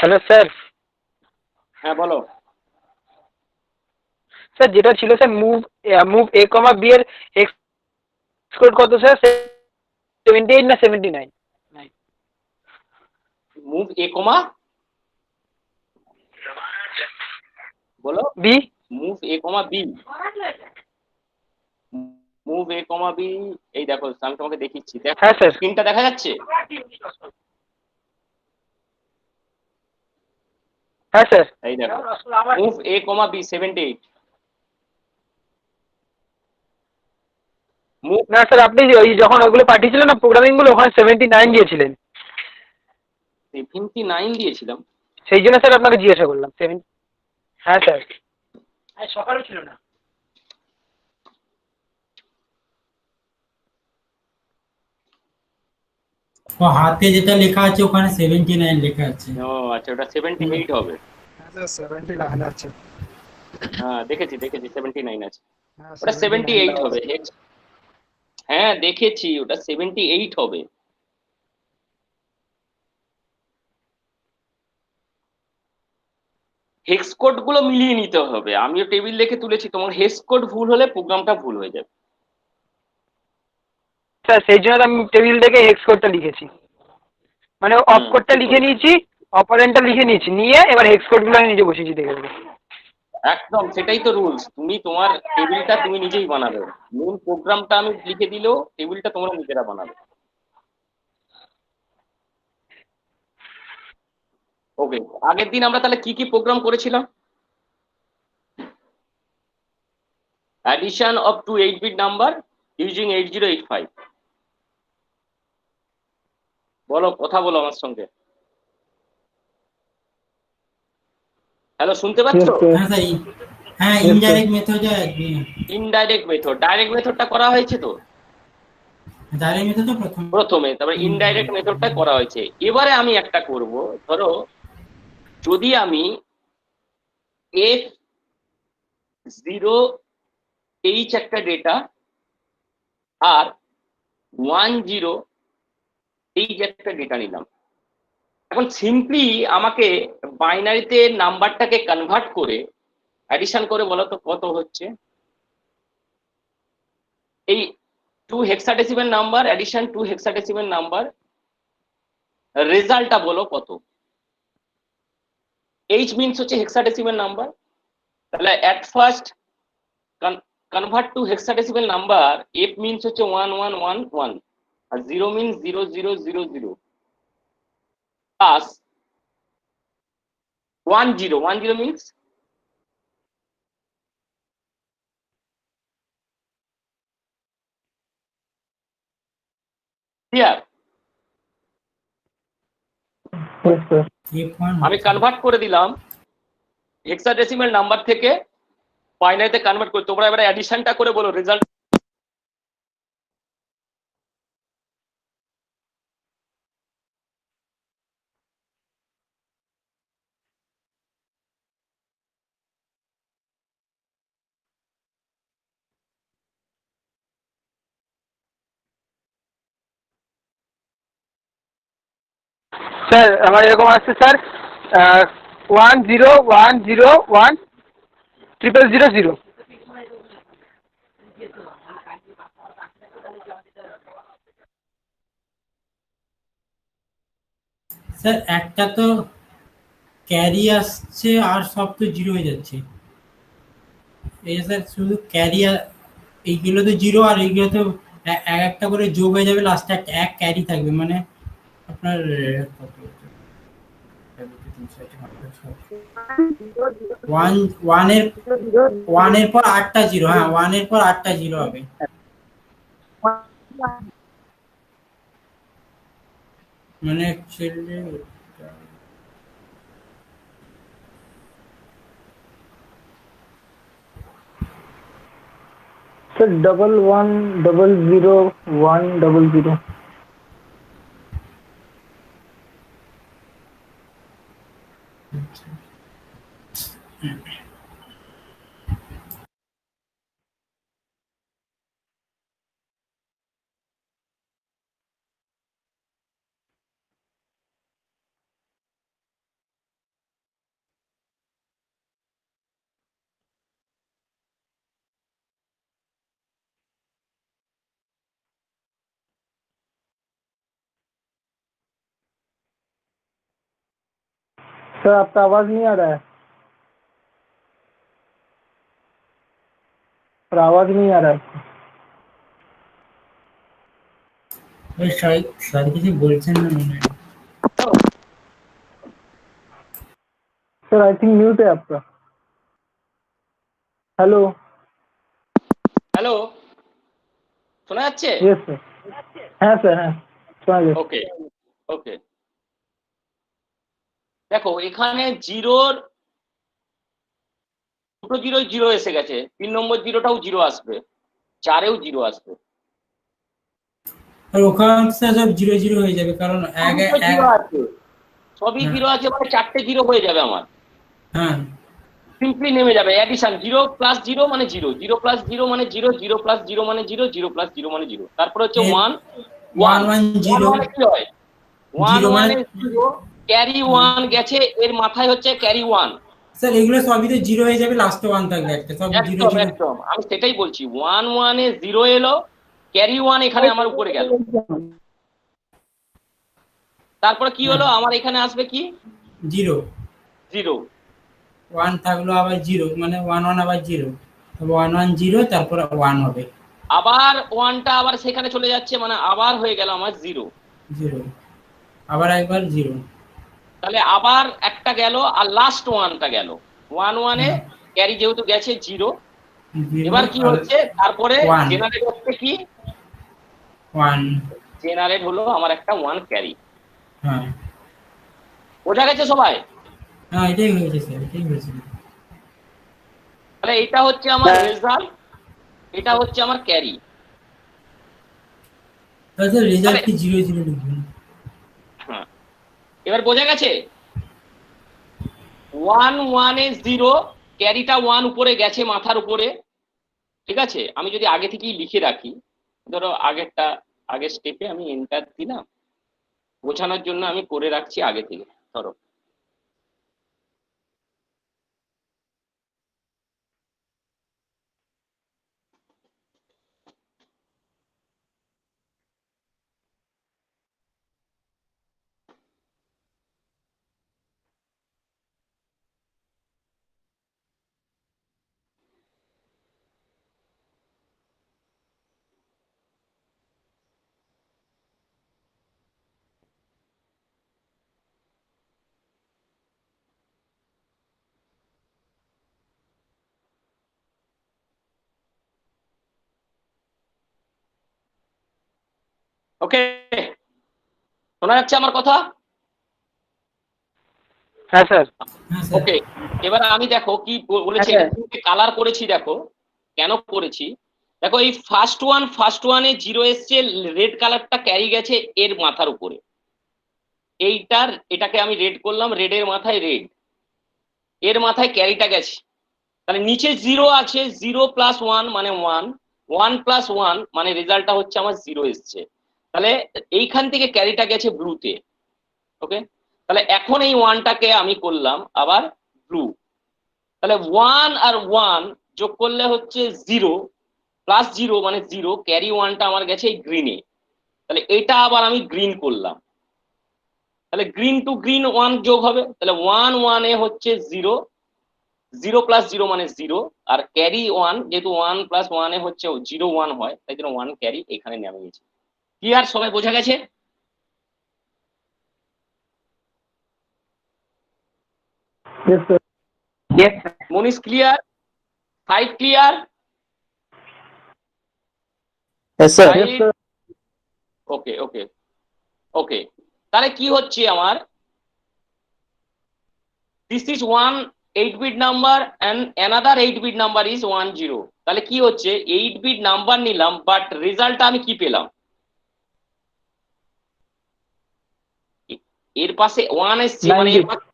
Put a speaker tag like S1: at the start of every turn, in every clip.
S1: Hello sir.
S2: হ্যাঁ বলো।
S1: Sir যেটা ছিল sir move move A comma B এর এক্স কোড কত স্যার? 78 না 79?
S2: মুভ এ কমা বলো।
S1: B.
S2: Move A comma B. Move A comma B. এই দেখো আমি তোমাকে দেখিচ্ছি, দেখো
S1: হ্যাঁ স্যার।
S2: স্ক্রিনটা দেখা যাচ্ছে?
S1: হ্যাঁ স্যার।
S2: এই দেখো move A comma B 78। Move
S1: না স্যার, আপনি ওই যখন ওগুলো পাঠিয়েছিলেন না প্রোগ্রামিং গুলো, ওখানে 79 দিয়েছিলেন।
S2: 79 দিয়েছিলাম।
S1: সেই জন্য স্যার আপনাকে জিজ্ঞাসা করলাম। হ্যাঁ স্যার। সকালে ছিল না।
S3: ও হাতে যেটা লেখা আছে ওখানে 79 লেখা আছে।
S2: ও আচ্ছা, ওটা 78 হবে।
S4: হ্যাঁ স্যার 79 আছে।
S2: হ্যাঁ দেখেছি দেখেছি 79 আছে।
S4: হ্যাঁ
S2: ওটা
S4: 79
S2: 78
S4: দেওয়া
S2: হবে।
S4: আছে।
S2: হ্যাঁ দেখেছি, ওটা 78 হবে। হেক্স কোড গুলো মিলিয়ে নিতে হবে। আমিও টেবিল দেখে তুলেছি, তোমার হেক্স কোড ভুল হলে প্রোগ্রামটা ভুল হয়ে যাবে।
S1: স্যার সেই জন্য তো আমি টেবিল থেকে হেক্স কোডটা লিখেছি। মানে অফ কোডটা
S2: ঠিক
S1: লিখে
S2: করেছো।
S1: নিয়েছি, অপারেন্টটা লিখে নিয়েছি, নিয়ে এবার হেক্স কোডগুলো আমি নিজে বসেছি দেখে দেখে।
S2: একদম সেটাই তো রুলস। তুমি তোমার টেবিলটা তুমি নিজেই বানাবে। মেন প্রোগ্রামটা আমি লিখে দিলেও টেবিলটা তোমরা নিজেরা বানাবে। ওকে, আগের দিন আমরা তাহলে কি কি প্রোগ্রাম করেছিলাম? Addition of two 8-bit number using 8085। বলো, কথা বলো আমার সঙ্গে। হ্যালো, শুনতে পাচ্ছ?
S3: হ্যাঁ স্যার। হ্যাঁ ইনডাইরেক্ট মেথডে
S2: ইনডাইরেক্ট মেথড, ডাইরেক্ট মেথডটা করা হয়েছে তো
S3: ডাইরেক্ট মেথডে প্রথম
S2: প্রথমে, তারপরে ইনডাইরেক্ট মেথডটা করা হয়েছে। এবারে আমি একটা করব। ধরো যদি আমি F0H একটা ডেটা আর 10H একটা ডেটা নিলাম। এখন সিম্পলি আমাকে বাইনারিতে নাম্বারটাকে কনভার্ট করে অ্যাডিশন করে বলো তো কত হচ্ছে। এই 2 hexadecimal number addition 2 hexadecimal number, রেজাল্টটা বলো কত। এইচ মিনস হচ্ছে হেক্সাডেসিমাল নাম্বার, তাহলে at first convert to hexadecimal number. F means হচ্ছে 1111 আর 0 means 0000 plus 10 means clear.
S3: F1
S2: আমি
S3: হচ্ছে।
S2: কনভার্ট করে দিলাম হেক্সাডেসিমাল নাম্বার থেকে বাইনারিতে কনভার্ট করে। তোমরা এবারে অ্যাডিশনটা করে বলো রেজাল্ট।
S1: স্যার আমার এরকম আসছে স্যার, 1010101000।
S3: স্যার একটা তো ক্যারি আসছে আর সব তো জিরো হয়ে যাচ্ছে। এই স্যার শুধু ক্যারি এইগুলো তো জিরো আর এইগুলো তো এক একটা করে যোগ হয়ে যাবে, লাস্টে এক ক্যারি থাকবে, মানে আপনার কত ওয়ান ওয়ানের ওয়ানের পর আটটা জিরো, হ্যাঁ ওয়ানের পর আটটা জিরো হবে। মানে অ্যাকচুয়ালি
S5: Sir, 1100 100. सर आपका आवाज नहीं आ रहा है, सर आवाज नहीं आ रहा है।
S3: ওই স্যার কিছু বলছেন না মনে হয়।
S5: सर आई थिंक म्यूट है आपका। हेलो।
S2: হ্যালো, শোনা যাচ্ছে?
S5: Yes sir. হ্যাঁ স্যার, হ্যাঁ শোনা যাচ্ছে।
S2: ওকে ওকে, দেখো এখানে জিরোর দুটো জিরো জিরো এসে গেছে, 3 নম্বর জিরোটাও জিরো আসবে, 4এও জিরো আসবে।
S3: আর ওখানে স্যার সব 0 0 হয়ে যাবে, কারণ এক
S2: সবই তো
S3: এক
S2: জিরো আছে, সবই
S3: হ্যাঁ।
S2: জিরো আছে, মানে 4টে জিরো হয়ে যাবে আমার,
S3: হ্যাঁ
S2: সিম্পলি নেমে যাবে। অ্যাডিশন 0 প্লাস 0 মানে 0, 0 প্লাস 0 মানে 0, 0 প্লাস 0 মানে 0, 0 প্লাস 0 মানে 0, তারপরে হচ্ছে 1 1
S3: 1 1
S2: মানে কি হয় 1
S3: 0
S2: 1
S3: মানে
S2: এ 0, ক্যারি 1 গেছে, এর মাথায় হচ্ছে ক্যারি 1।
S3: স্যার এগুলো সবই তো 0 হয়ে যাবে, লাস্টে 1 থাকবে একটা, সব 0
S2: একদম
S3: 0।
S2: একদম, আমি সেটাই বলছি, 1 1 এ 0 এলো, ক্যারি 1 এখানে আমার উপরে গেল, তারপরে কি হলো আমার এখানে আসবে কি
S3: 0
S2: 0,
S3: 1 থাকলো, আবার 0 মানে 1 1 আবার 0, তবে 1 1 0 তারপর 1 হবে,
S2: আবার 1টা আবার সেখানে চলে যাচ্ছে, মানে আবার হয়ে গেল আমার 0।
S3: 0 আবার একবার 0।
S2: তাহলে আবার একটা গেল, আর লাস্ট 1টা গেল, 1 1 এ ক্যারি যেহেতু গেছে 0। এবার কি হচ্ছে, তারপরে জেনারেট হচ্ছে কি
S3: 1।
S2: জেনারেট হলো আমার একটা 1 ক্যারি।
S3: হ্যাঁ
S2: বোঝা গেছে সবাই?
S3: হ্যাঁ এটাই হয়েছে স্যার, এটাই হয়েছে।
S2: তাহলে এটা হচ্ছে আমার রেজাল্ট, এটা হচ্ছে আমার ক্যারি।
S3: তাহলে স্যার রেজাল্ট কি 0 0 লিখবেন?
S2: হ্যাঁ, এবার বোঝা গেছে 1 1 এ 0, ক্যারিটা 1 উপরে গেছে মাথার উপরে, ঠিক আছে। আমি যদি আগে থেকেই লিখে রাখি, ধরো আগের স্টেপে আমি এন্টার দিলাম, বোঝানোর জন্য আমি করে রাখছি আগে থেকে। ধরো ওকে, শোনা যাচ্ছে আমার কথা?
S1: হ্যাঁ স্যার।
S3: হ্যাঁ স্যার।
S2: ওকে, এবার আমি দেখো কি বলেছি,
S1: হ্যাঁ,
S2: কালার করেছি, দেখো কেন করেছি। দেখো এই ফার্স্ট ওয়ানে 0 এসছে, রেড কালারটা ক্যারি গেছে এর মাথার উপরে, এটাকে আমি রেড করলাম, রেডের মাথায় রেড, এর মাথায় ক্যারিটা গেছে, তাহলে নিচে 0 আছে, 0 প্লাস 1 মানে 1, 1 প্লাস 1 মানে রেজাল্টটা হচ্ছে আমার 0 এসছে। তাহলে এইখান থেকে ক্যারিটা গেছে ব্লুতে। ওকে, তাহলে এখন এই 1টাকে আমি করলাম আবার ব্লু, তাহলে 1 আর 1 যোগ করলে হচ্ছে 0, প্লাস 0 মানে 0, ক্যারি 1টা আমার গেছে এই গ্রিনে, তাহলে এটা আবার আমি গ্রিন করলাম, তাহলে গ্রিন টু গ্রিন 1 যোগ হবে, তাহলে 1 1 এ হচ্ছে 0, 0 প্লাস 0 মানে 0, আর ক্যারি 1, যেহেতু 1 প্লাস 1 এ হচ্ছে 0 1 হয়, তাই জন্য 1 ক্যারি এখানে নেমে গেছে। কি আর সবাই বোঝা গেছে?
S5: Yes sir.
S1: Yes sir.
S2: Manish clear? 5 clear?
S1: Yes, sir.
S5: Yes sir.
S2: Okay okay okay, তাহলে কি হচ্ছে আমার, this is one 8-bit number and another 8-bit number is 1 0, তাহলে কি হচ্ছে 8-bit নাম্বার নিলাম, বাট রেজাল্টটা আমি কি পেলাম, এর পাশে 1 এসছে, মানে
S5: 9
S2: এর
S5: bit।
S2: পাশে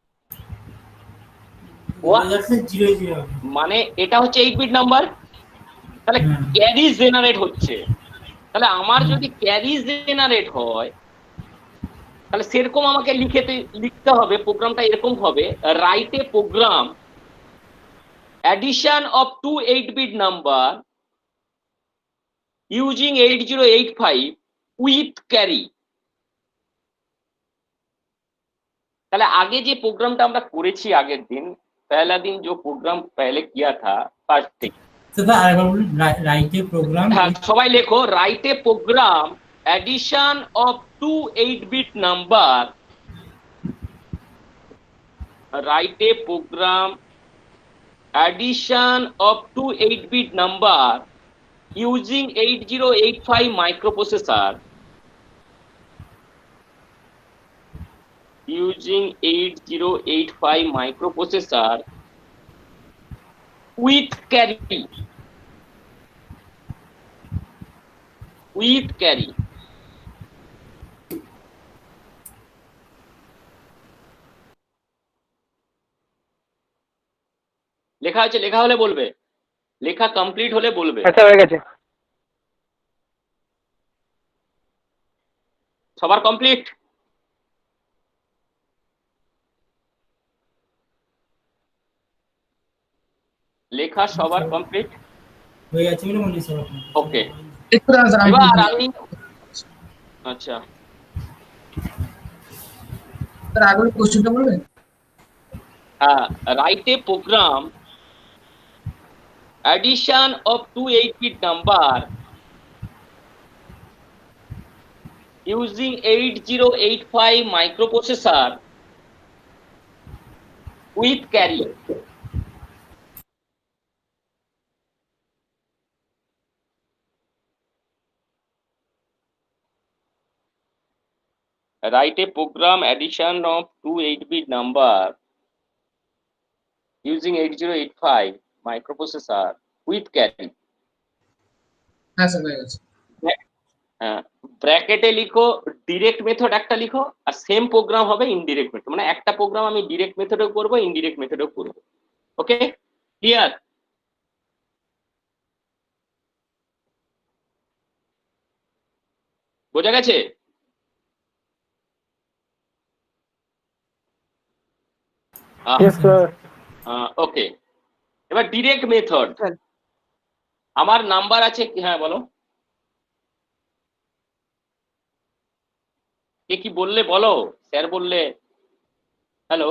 S3: রেজাল্ট স্যার 0 0 হবে।
S2: মানে এটা হচ্ছে 8-bit নাম্বার, তাহলে
S3: হ্যাঁ।
S2: ক্যারি জেনারেট হচ্ছে, তাহলে আমার যদি ক্যারি জেনারেট হয়, তাহলে সেরকম আমাকে লিখতে হবে, প্রোগ্রামটা এরকম হবে, write a program addition of two 8-bit number using 8085 with carry, তাহলে আগে যে প্রোগ্রামটা আমরা করেছি আগের দিন, पहला दिन जो प्रोग्राम पहले किया था फर्स्ट थिंग,
S3: तो আরেকবার বলুন, রাইটে প্রোগ্রাম
S2: হ্যাঁ সবাই লেখো, write a program addition of two 8-bit number, write a program addition of two 8-bit number using 8085 microprocessor, using 8085 microprocessor with carry, with carry. লেখা আছে, লেখা হলে বলবে, লেখা কমপ্লিট হলে বলবে।
S1: আচ্ছা হয়ে গেছে।
S2: সবার কমপ্লিট? লেখা সবার কমপ্লিট
S3: হয়ে গেছে বলে মনে হচ্ছে আপনার।
S2: ওকে,
S4: একটু দাঁড়ান স্যার,
S2: এবার আমি আচ্ছা
S4: স্যার আগে কোশ্চেনটা বলবেন?
S2: write a program addition of two 8-bit number using 8085 microprocessor with carry. Write a program addition of two 8-bit number using 8085 microprocessor with carry.
S4: হ্যাঁ স্যার হয়ে গেছে।
S2: ব্র্যাকেটে লিখো ডিরেক্ট মেথড একটা লিখো, আর সেম প্রোগ্রাম হবে ইনডিরেক্ট মেথড, মানে একটা প্রোগ্রাম আমি ডিরেক্ট মেথডেও করব, ইনডিরেক্ট মেথডেও করব। ওকে, ক্লিয়ার? বোঝা গেছে?
S5: Yes, sir.
S2: ওকে, এবার ডিরেক্ট মেথড। আমার নাম্বার আছে, হ্যাঁ বলো, কে কি বললে বলো, স্যার বললে। হ্যালো,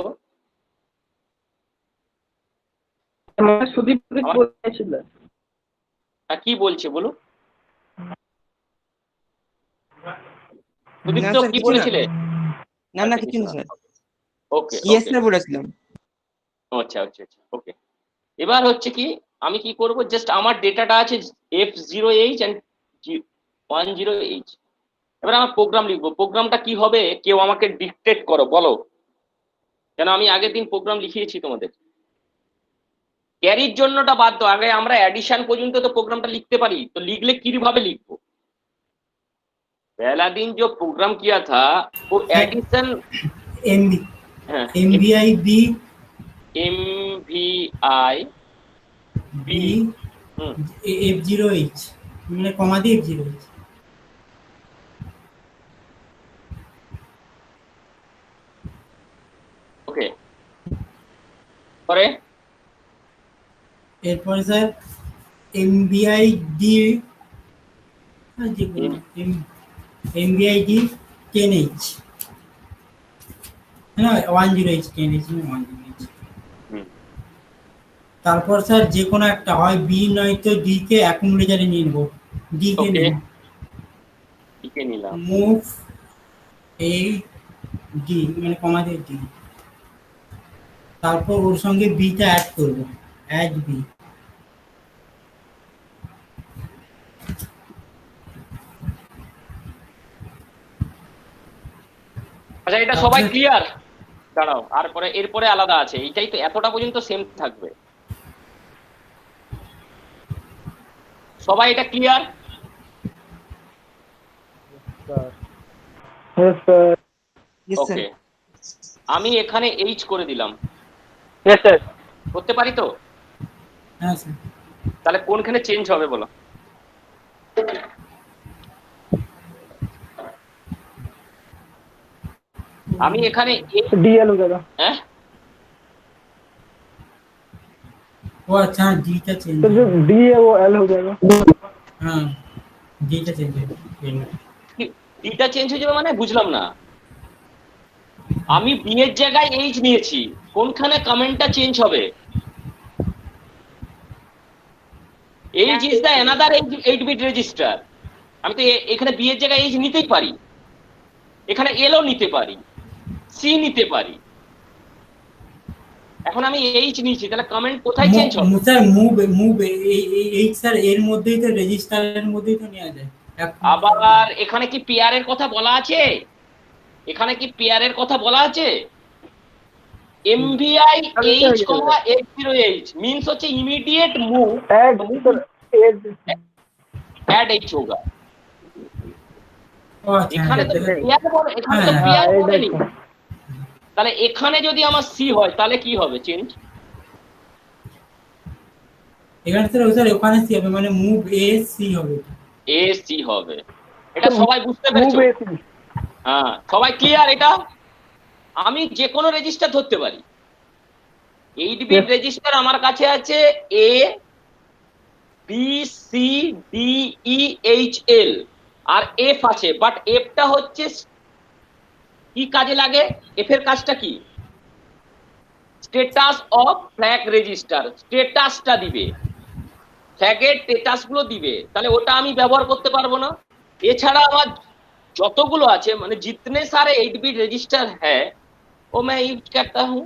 S1: সুদীপ বলেছিল।
S2: হ্যাঁ কি বলছে বলো, সুদীপ
S6: না
S2: তো
S6: স্যার,
S2: কি
S6: কিছু না।
S2: বলেছিলে?
S6: না না, কিছু না স্যার,
S2: ওকে
S6: ইয়েস স্যার বলেছিলাম।
S2: আচ্ছা আচ্ছা আচ্ছা ওকে। এবার হচ্ছে কি, আমি কি করব, জাস্ট আমার ডেটাটা আছে F0H and 10H। এবার আমার প্রোগ্রাম লিখবো। প্রোগ্রামটা কি হবে কেউ আমাকে ডিকটেট করো, বলো, কেন আমি আগের দিন প্রোগ্রাম লিখিয়েছি তোমাদের। ক্যারির জন্যটা বাদ দাও, আগে আমরা অ্যাডিশন পর্যন্ত তো প্রোগ্রামটা লিখতে পারি, তো লিখলে কিভাবে লিখবো? पहला दिन जो प्रोग्राम किया था वो addition
S3: MVI B
S2: MVI
S3: B F0H মানে কমা দিয়ে F0H।
S2: ওকে, পরে
S3: এরপরে sir MVI D MVI D 10H না 10H 10H 10H। তারপর স্যার যে কোনো একটা হয় বি নয়তো ডি কে অ্যাকুমুলেটরে নিয়ে নেব। ডি কে নিন,
S2: ডি কে নিলাম,
S3: মুভ এ ডি মানে কমা দিয়ে ডি, তারপর ওর সঙ্গে বিটা অ্যাড করব, অ্যাড বি।
S2: আচ্ছা এটা সবাই ক্লিয়ার? দাঁড়াও, আর পরে এরপরে আলাদা আছে, এইটাই তো এতটা পর্যন্ত সেম থাকবে। সবাই এটা clear?
S5: Yes, sir.
S6: Yes sir.
S2: Okay, আমি এখানে এইচ করে দিলাম,
S1: Yes, sir.
S2: করতে পারি তো?
S3: হ্যাঁ স্যার।
S2: তাহলে কোনখানে চেঞ্জ হবে বলো? আমি এখানে
S5: DL हो जाएगा।
S2: হ্যাঁ
S3: वो अच्छा डी का चेंज
S5: तो जो D है वो L हो जाएगा।
S3: हाँ डी का चेंज है।
S2: ডিটা চেঞ্জ হয়ে যাবে মানে বুঝলাম না। আমি বি এর জায়গায় এইচ নিয়েছি, কোনখানে কমেন্টটা চেঞ্জ হবে? H is the another 8 bit register. আমি তো এখানে বি এর জায়গায় এইচ নিতেই পারি, এখানে এলও নিতে পারি, সি নিতে পারি। এখন আমি এইচ নিয়েছি, তাহলে কমেন্ট কোথায় চেঞ্জ হবে?
S3: স্যার মুভ এই স্যার এর মধ্যেই তো রেজিস্টারের মধ্যেই তো নেওয়া যায়।
S2: আবার এখানে কি পেয়ারের কথা বলা আছে? এখানে কি পেয়ারের কথা বলা আছে? MVI H, H0H means হচ্ছে immediate move
S5: add sir add
S2: add H होगा।
S3: ও আচ্ছা,
S2: এখানে তো
S3: হ্যাঁ,
S2: পেয়ার বলে, এখানে তো
S3: হ্যাঁ,
S2: পেয়ার
S5: ऐड
S2: বলেনি। তাহলে এখানে যদি আমার সি হয় তাহলে কি হবে চেঞ্জ?
S3: এখানে স্যার ওখানে সি হবে, মানে মুভ এ সি হবে।
S2: এ সি হবে। এটা সবাই বুঝতে পেরেছো?
S5: मूव ए
S2: হ্যাঁ, সবাই ক্লিয়ার? এটা আমি যে কোনো রেজিস্টার ধরতে পারি। 8 বিট রেজিস্টার আমার কাছে আছে A B C D E H L R F আছে, বাট এফটা হচ্ছে কি কাজে লাগে? এফ এর কাজটা কি? স্ট্যাটাস অফ ফ্ল্যাগ রেজিস্টার, স্ট্যাটাসটা দিবে, ফ্ল্যাগের স্ট্যাটাস গুলো দিবে। তাহলে ওটা আমি ব্যবহার করতে পারবো না। এছাড়া আমার যতগুলো আছে, মানে जितने सारे 8 बिट रजिस्टर है वो मैं यूज करता हूँ।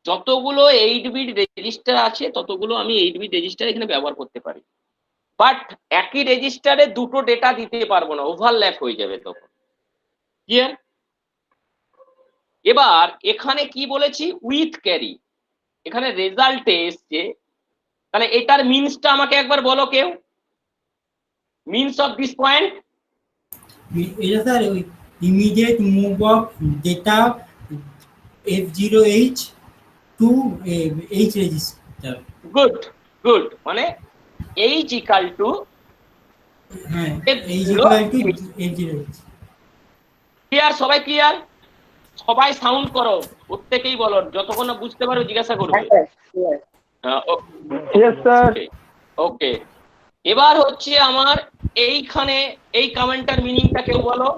S2: যতগুলো 8 বিট রেজিস্টার আছে ততগুলো আমি 8 বিট রেজিস্টার এখানে ব্যবহার করতে পারি, বাট একই রেজিস্টারে দুটো ডেটা দিতে পারবো না, ওভারল্যাপ হয়ে যাবে তখন। ক্লিয়ার? এবার এখানে কি বলেছি? With carry. এখানে রেজাল্টে এসছে, তাহলে এটার মিনসটা আমাকে একবার বলো কেউ, মিনস অফ দিস পয়েন্ট।
S3: এটা স্যার ওই immediate move of data F0H to H register.
S2: Good good, মানে এইচ ইকাল টু
S3: হ্যাঁ, H টু H0H।
S2: ক্লিয়ার? সবাই ক্লিয়ার? সবাই সাউন্ড করো, প্রত্যেকেই বলো, যতক্ষণ না বুঝতে পারবে জিজ্ঞাসা করবে।
S5: यस सर
S2: ওকে, এবার হচ্ছে আমার এইখানে এই কমেন্টটার মিনিংটা কেউ বলো,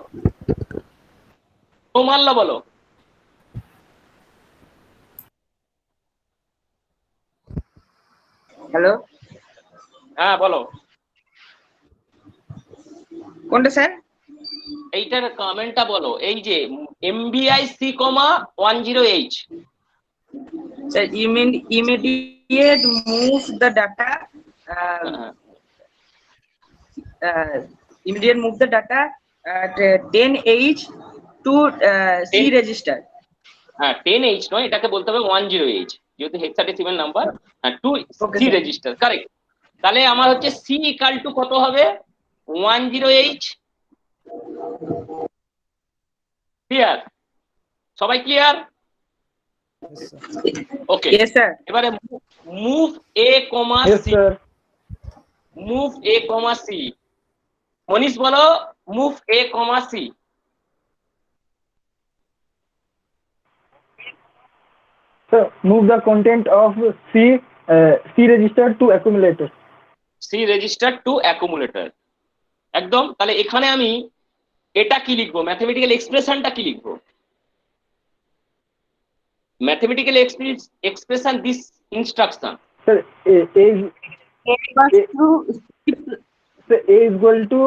S2: মানল বলো।
S6: হ্যালো
S2: হ্যাঁ বলো,
S6: কোনটা স্যার?
S2: এইটার কমেন্টটা বলো। এই যে MBI C, 10H,
S6: sir immediate move the data immediate move the data at 10H to C register.
S2: হ্যাঁ 10H নয়, এটাকে বলতে হবে 10H, যেহেতু হেক্সাডেসিমাল নাম্বার। হ্যাঁ, to
S6: Okay,
S2: C
S6: sir.
S2: Register, correct. তাহলে আমার হচ্ছে সি ইকাল টু কত হবে? 10H। ক্লিয়ার? সবাই ক্লিয়ার? Okay,
S6: Yes sir.
S2: এবারে move A comma
S5: yes
S2: C,
S5: sir
S2: move A comma C. Manish বলো, move A comma C.
S5: Sir move the content of C register to accumulator
S2: C register to accumulator. একদম। তাহলে এখানে আমি এটা কি লিখবো? Mathematical এক্সপ্রেশনটা কি লিখবো? Mathematical expression this instruction.
S5: Sir A is equal to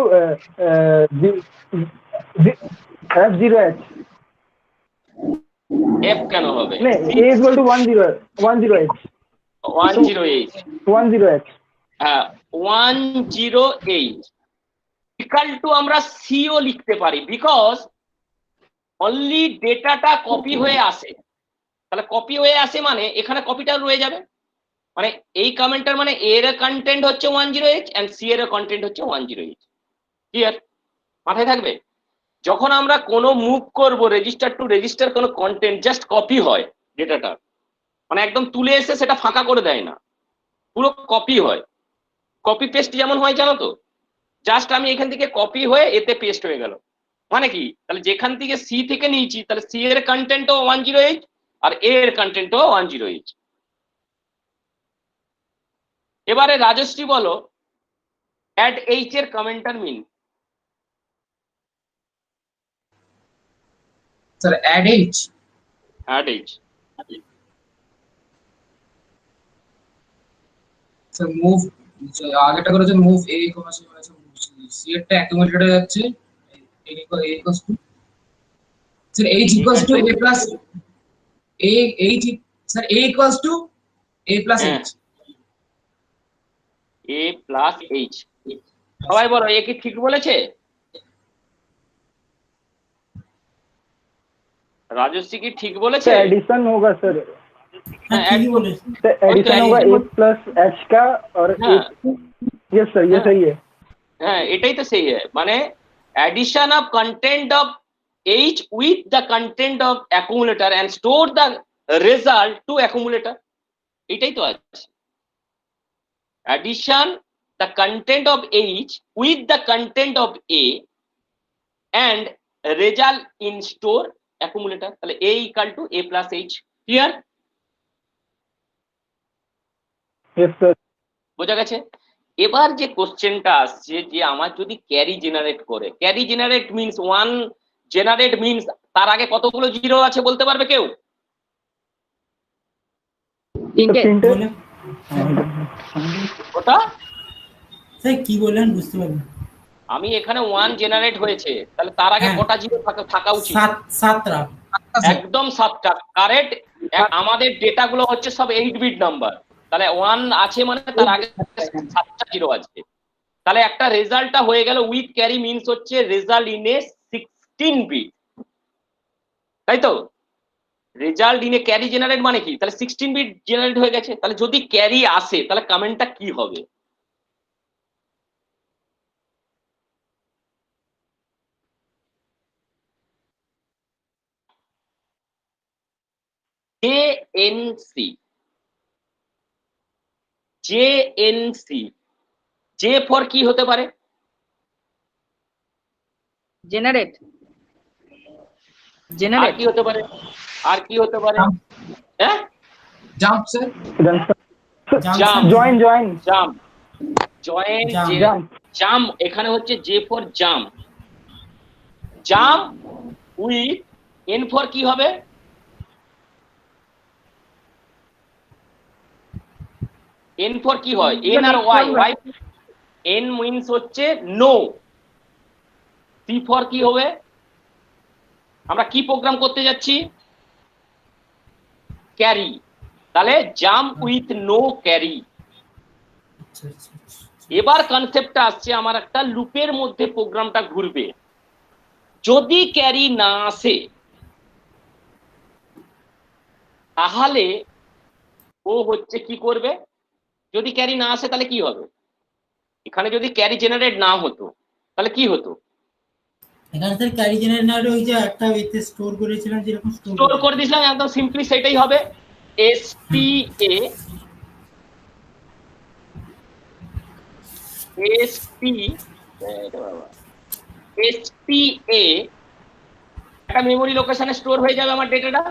S5: F0H
S2: F কেন হবে?
S5: नहीं A is equal to 10H
S2: 10H।
S5: 10H
S2: হ্যাঁ 10H ইকাল টু আমরা সিও লিখতে পারি, বিকজ অনলি ডেটাটা কপি হয়ে আসে। তাহলে কপি হয়ে আসে মানে এখানে কপিটা রয়ে যাবে, মানে এই কমেন্টের মানে এর কন্টেন্ট হচ্ছে 10H এন্ড সি এর কন্টেন্ট হচ্ছে 10H। ক্লিয়ার? মাথায় থাকবে। যখন আমরা কোনো মুভ করব রেজিস্টার টু রেজিস্টার, কোনো কন্টেন্ট জাস্ট কপি হয় ডেটাটা, মানে একদম তুলে এসে সেটা ফাঁকা করে দেয় না, পুরো কপি হয়। কপি পেস্ট যেমন হয় জানো তো, জাস্ট আমি এখান থেকে কপি হয়ে এতে পেস্ট হয়ে গেল। মানে কি? তাহলে যেখান থেকে সি থেকে নিয়েছি, তাহলে সি এর কন্টেন্টও 10H আর এ এর কন্টেন্টও 10H। এবারে রাজশ্রী বলো অ্যাড এইচ এর কমেন্টার mean.
S4: Sir add H
S2: add h
S4: sir move আগেটা করেছে মুভ এ কমা সি মানে সি এরটা অ্যাকুমুলেটরে যাচ্ছে A equals to sir H equals to A plus A H sir A equals to A plus
S2: হ্যাঁ।
S4: H
S2: a plus h সবাই বলো এ কি ঠিক বলেছে? রাজশ্রী কি ঠিক বলেছে?
S5: सर एडिशन होगा सर
S3: হ্যাঁ ঠিকই বলেছে
S5: सर एडिशन होगा
S2: addition
S5: एक प्लस एच का और
S2: हाँ।
S5: यस सर ये
S2: हाँ।
S5: सही है
S2: হ্যাঁ এটাই তো সেই মানে addition of content of h with the content of accumulator and store the result to accumulator এটাই তো আছে addition the content of h with the content of a and result in store accumulator তাহলে a equal to a plus h clear
S5: yes sir
S2: বোঝা গেছে এবার যে কোশ্চেনটা আসছে যে আমার যদি ক্যারি জেনারেট করে carry generate means one generate means তার আগে কতগুলো জিরো আছে বলতে পারবে কেউ
S5: प्रिंटर
S3: বলেন
S2: ওটা
S3: স্যার কি বললেন বুঝতে পারলাম
S2: আমি এখানে ওয়ান জেনারেট হয়েছে তাহলে তার আগে
S3: হ্যাঁ।
S2: কটা জিরো থাকা উচিত
S3: সাতটা
S2: একদম 7টা কারেক্ট আমাদের ডেটা গুলো হচ্ছে সব 8 বিট নাম্বার তাহলে 1 আছে মানে তার আগে 7টা জিরো আছে তাহলে একটা রেজাল্টটা হয়ে গেল উইথ ক্যারি মিন্স হচ্ছে রেজাল্ট ইন এ 16 বিট তাই তো result in a carry generate মানে কি তাহলে 16 বিট জেনারেট হয়ে গেছে তাহলে যদি ক্যারি আসে তাহলে কমেন্টটা কি হবে জেএনসি জেএনসি জে ফর কি হতে পারে
S6: generate
S2: আর
S6: generate
S2: কি হতে পারে আর কি হতে পারে হ্যাঁ
S4: jump sir
S2: jump
S5: join join
S2: jump join
S3: Jump.
S5: Jump
S2: jump এখানে হচ্ছে J for jump jump with an for কি হবে এন ফর কি হয় এন আর ওয়াই ওয়াই এন মিন্স হচ্ছে নো সি ফর কি হবে আমরা কি প্রোগ্রাম করতে যাচ্ছি ক্যারি তাহলে জাম্প উইথ নো ক্যারি
S3: আচ্ছা আচ্ছা আচ্ছা।
S2: এবার কনসেপ্টটা আসছে আমার একটা লুপের মধ্যে প্রোগ্রামটা ঘুরবে যদি ক্যারি না আসে তাহলে ও হচ্ছে কি করবে যদি ক্যারি না আসে তাহলে কি হবে এখানে যদি ক্যারি জেনারেট না হতো তাহলে কি হতো
S3: এখানে স্যার ক্যারি জেনারেট না হলে ওই যে একটা এতে স্টোর করেছিলাম যেরকম
S2: স্টোর করে দিয়েছিলাম একদম সিম্পলি সেটাই হবে এসপিএ এসপিএ একটা মেমোরি লোকেশনে স্টোর হয়ে যাবে আমার ডেটাটা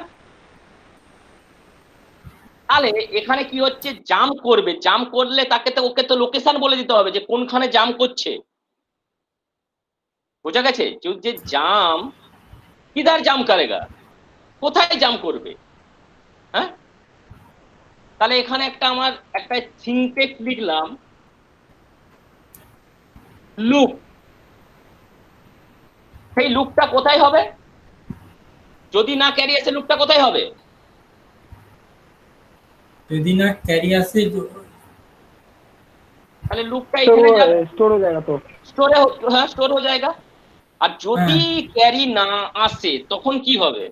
S2: তাহলে এখানে কি হচ্ছে জাম্প করবে জাম্প করলে তাকে তো ওকে তো লোকেশন বলে দিতে হবে যে কোনখানে জাম্প করছে বোঝা গেছে যে জাম কিধার জাম করেগা কোথায় জাম করবে হ্যাঁ তাহলে এখানে একটা আমার একটা সিনট্যাক্স লিখলাম লুপ সেই লুপটা কোথায় হবে যদি না ক্যারি আসে লুপটা কোথায় হবে
S3: যদি না ক্যারি আসে
S2: তাহলে লুপটা
S5: तो
S2: এখানে যাবে
S5: स्टोर हो जाएगा तो
S2: স্টোরে হ্যাঁ স্টোর হয়ে যায়গা আর যদি ক্যারি না আসে তখন কি হবে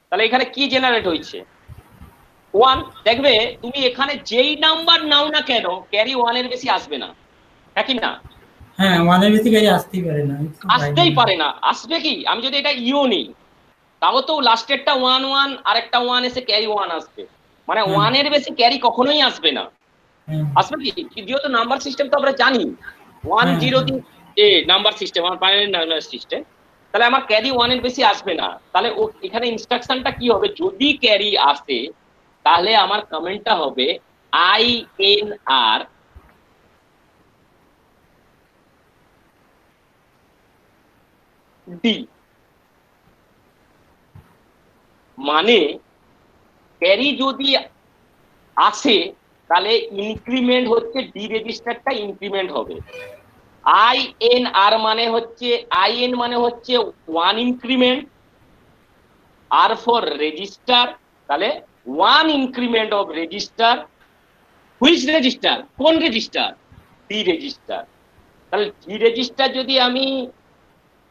S2: তাহলে এখানে কি জেনারেট হয়েছে 1 দেখবে তুমি এখানে যেই নাম্বার নাও না কেন ক্যারি 1 এর বেশি আসবে না হ্যাঁ কি না
S3: হ্যাঁ ওয়ানের বেশি ক্যারি আসতেই পারে না
S2: আসতেই পারে না আসবে কি আমি যদি এটা ইও নিই তাও তো লাস্টেরটা 1 1 আর একটা 1 এসে ক্যারি 1 আসবে মানে 1 এর বেশি ক্যারি কখনোই আসবে না আসবে কি যেহেতু নাম্বার সিস্টেম তো আমরা জানি 1 0 দিয়ে এ নাম্বার সিস্টেম আমার বাইনারি নাম্বার সিস্টেম তাহলে আমার ক্যারি 1 এর বেশি আসবে না তাহলে ও এখানে ইনস্ট্রাকশনটা কি হবে যদি ক্যারি আসে তাহলে আমার কমেন্টটা হবে INR D মানে ক্যারি যদি আসে তাহলে ইনক্রিমেন্ট হচ্ছে ডি রেজিস্টারটা ইনক্রিমেন্ট হবে। INR মানে হচ্ছে ওয়ান ইনক্রিমেন্ট, আর ফর রেজিস্টার তাহলে one increment of register. Which register? কোন রেজিস্টার? D register. তাহলে ডি রেজিস্টার যদি আমি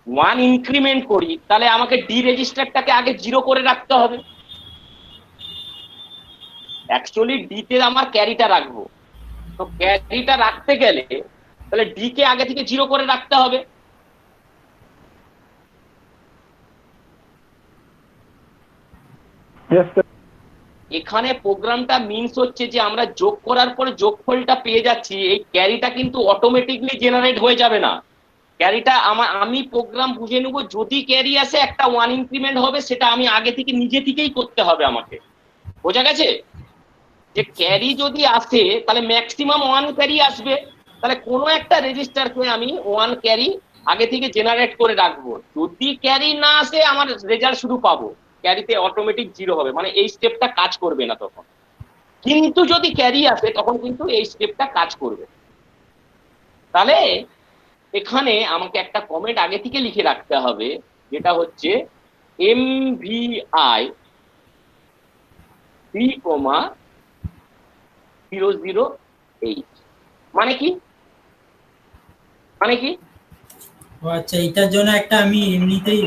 S2: ওয়ান ইনক্রিমেন্ট করি তাহলে আমাকে ডি রেজিস্টারটাকে আগে 0 করে রাখতে হবে। অ্যাকচুয়ালি ডি তে আমার ক্যারিটা রাখবো, তো ক্যারিটা রাখতে গেলে তাহলে ডি কে আগে থেকে 0 করে রাখতে হবে।
S5: Yes, sir.
S2: এখানে প্রোগ্রামটা মিনস হচ্ছে যে আমরা যোগ করার পরে যোগফলটা পেয়ে যাচ্ছি, এই ক্যারিটা কিন্তু অটোমেটিকলি জেনারেট হয়ে যাবে না। ক্যারিটা আমি প্রোগ্রাম বুঝে নেবো, যদি ক্যারি আসে একটা ওয়ান ইনক্রিমেন্ট হবে, সেটা আমি আগে থেকে নিজে থেকেই করতে হবে আমাকে। বোঝা গেছে? যে ক্যারি যদি আসে তাহলে ম্যাক্সিমাম ওয়ান ক্যারি আসবে, তাহলে কোনো একটা রেজিস্টারকে আমি ওয়ান ক্যারি আগে থেকে জেনারেট করে রাখবো। যদি ক্যারি না আসে আমার রেজাল্ট শুধু পাবো, ক্যারিতে অটোমেটিক 0 হবে, মানে এই স্টেপটা কাজ করবে না তখন। কিন্তু যদি ক্যারি আসে তখন কিন্তু এই স্টেপটা কাজ করবে। তাহলে এখানে আমাকে একটা কমেন্ট আগে থেকে লিখে রাখতে হবে, যেটা হচ্ছে MVI 3,008 মানে কি? মানে কি?
S3: ও আচ্ছা, এটার জন্য একটা আমি এমনিতেই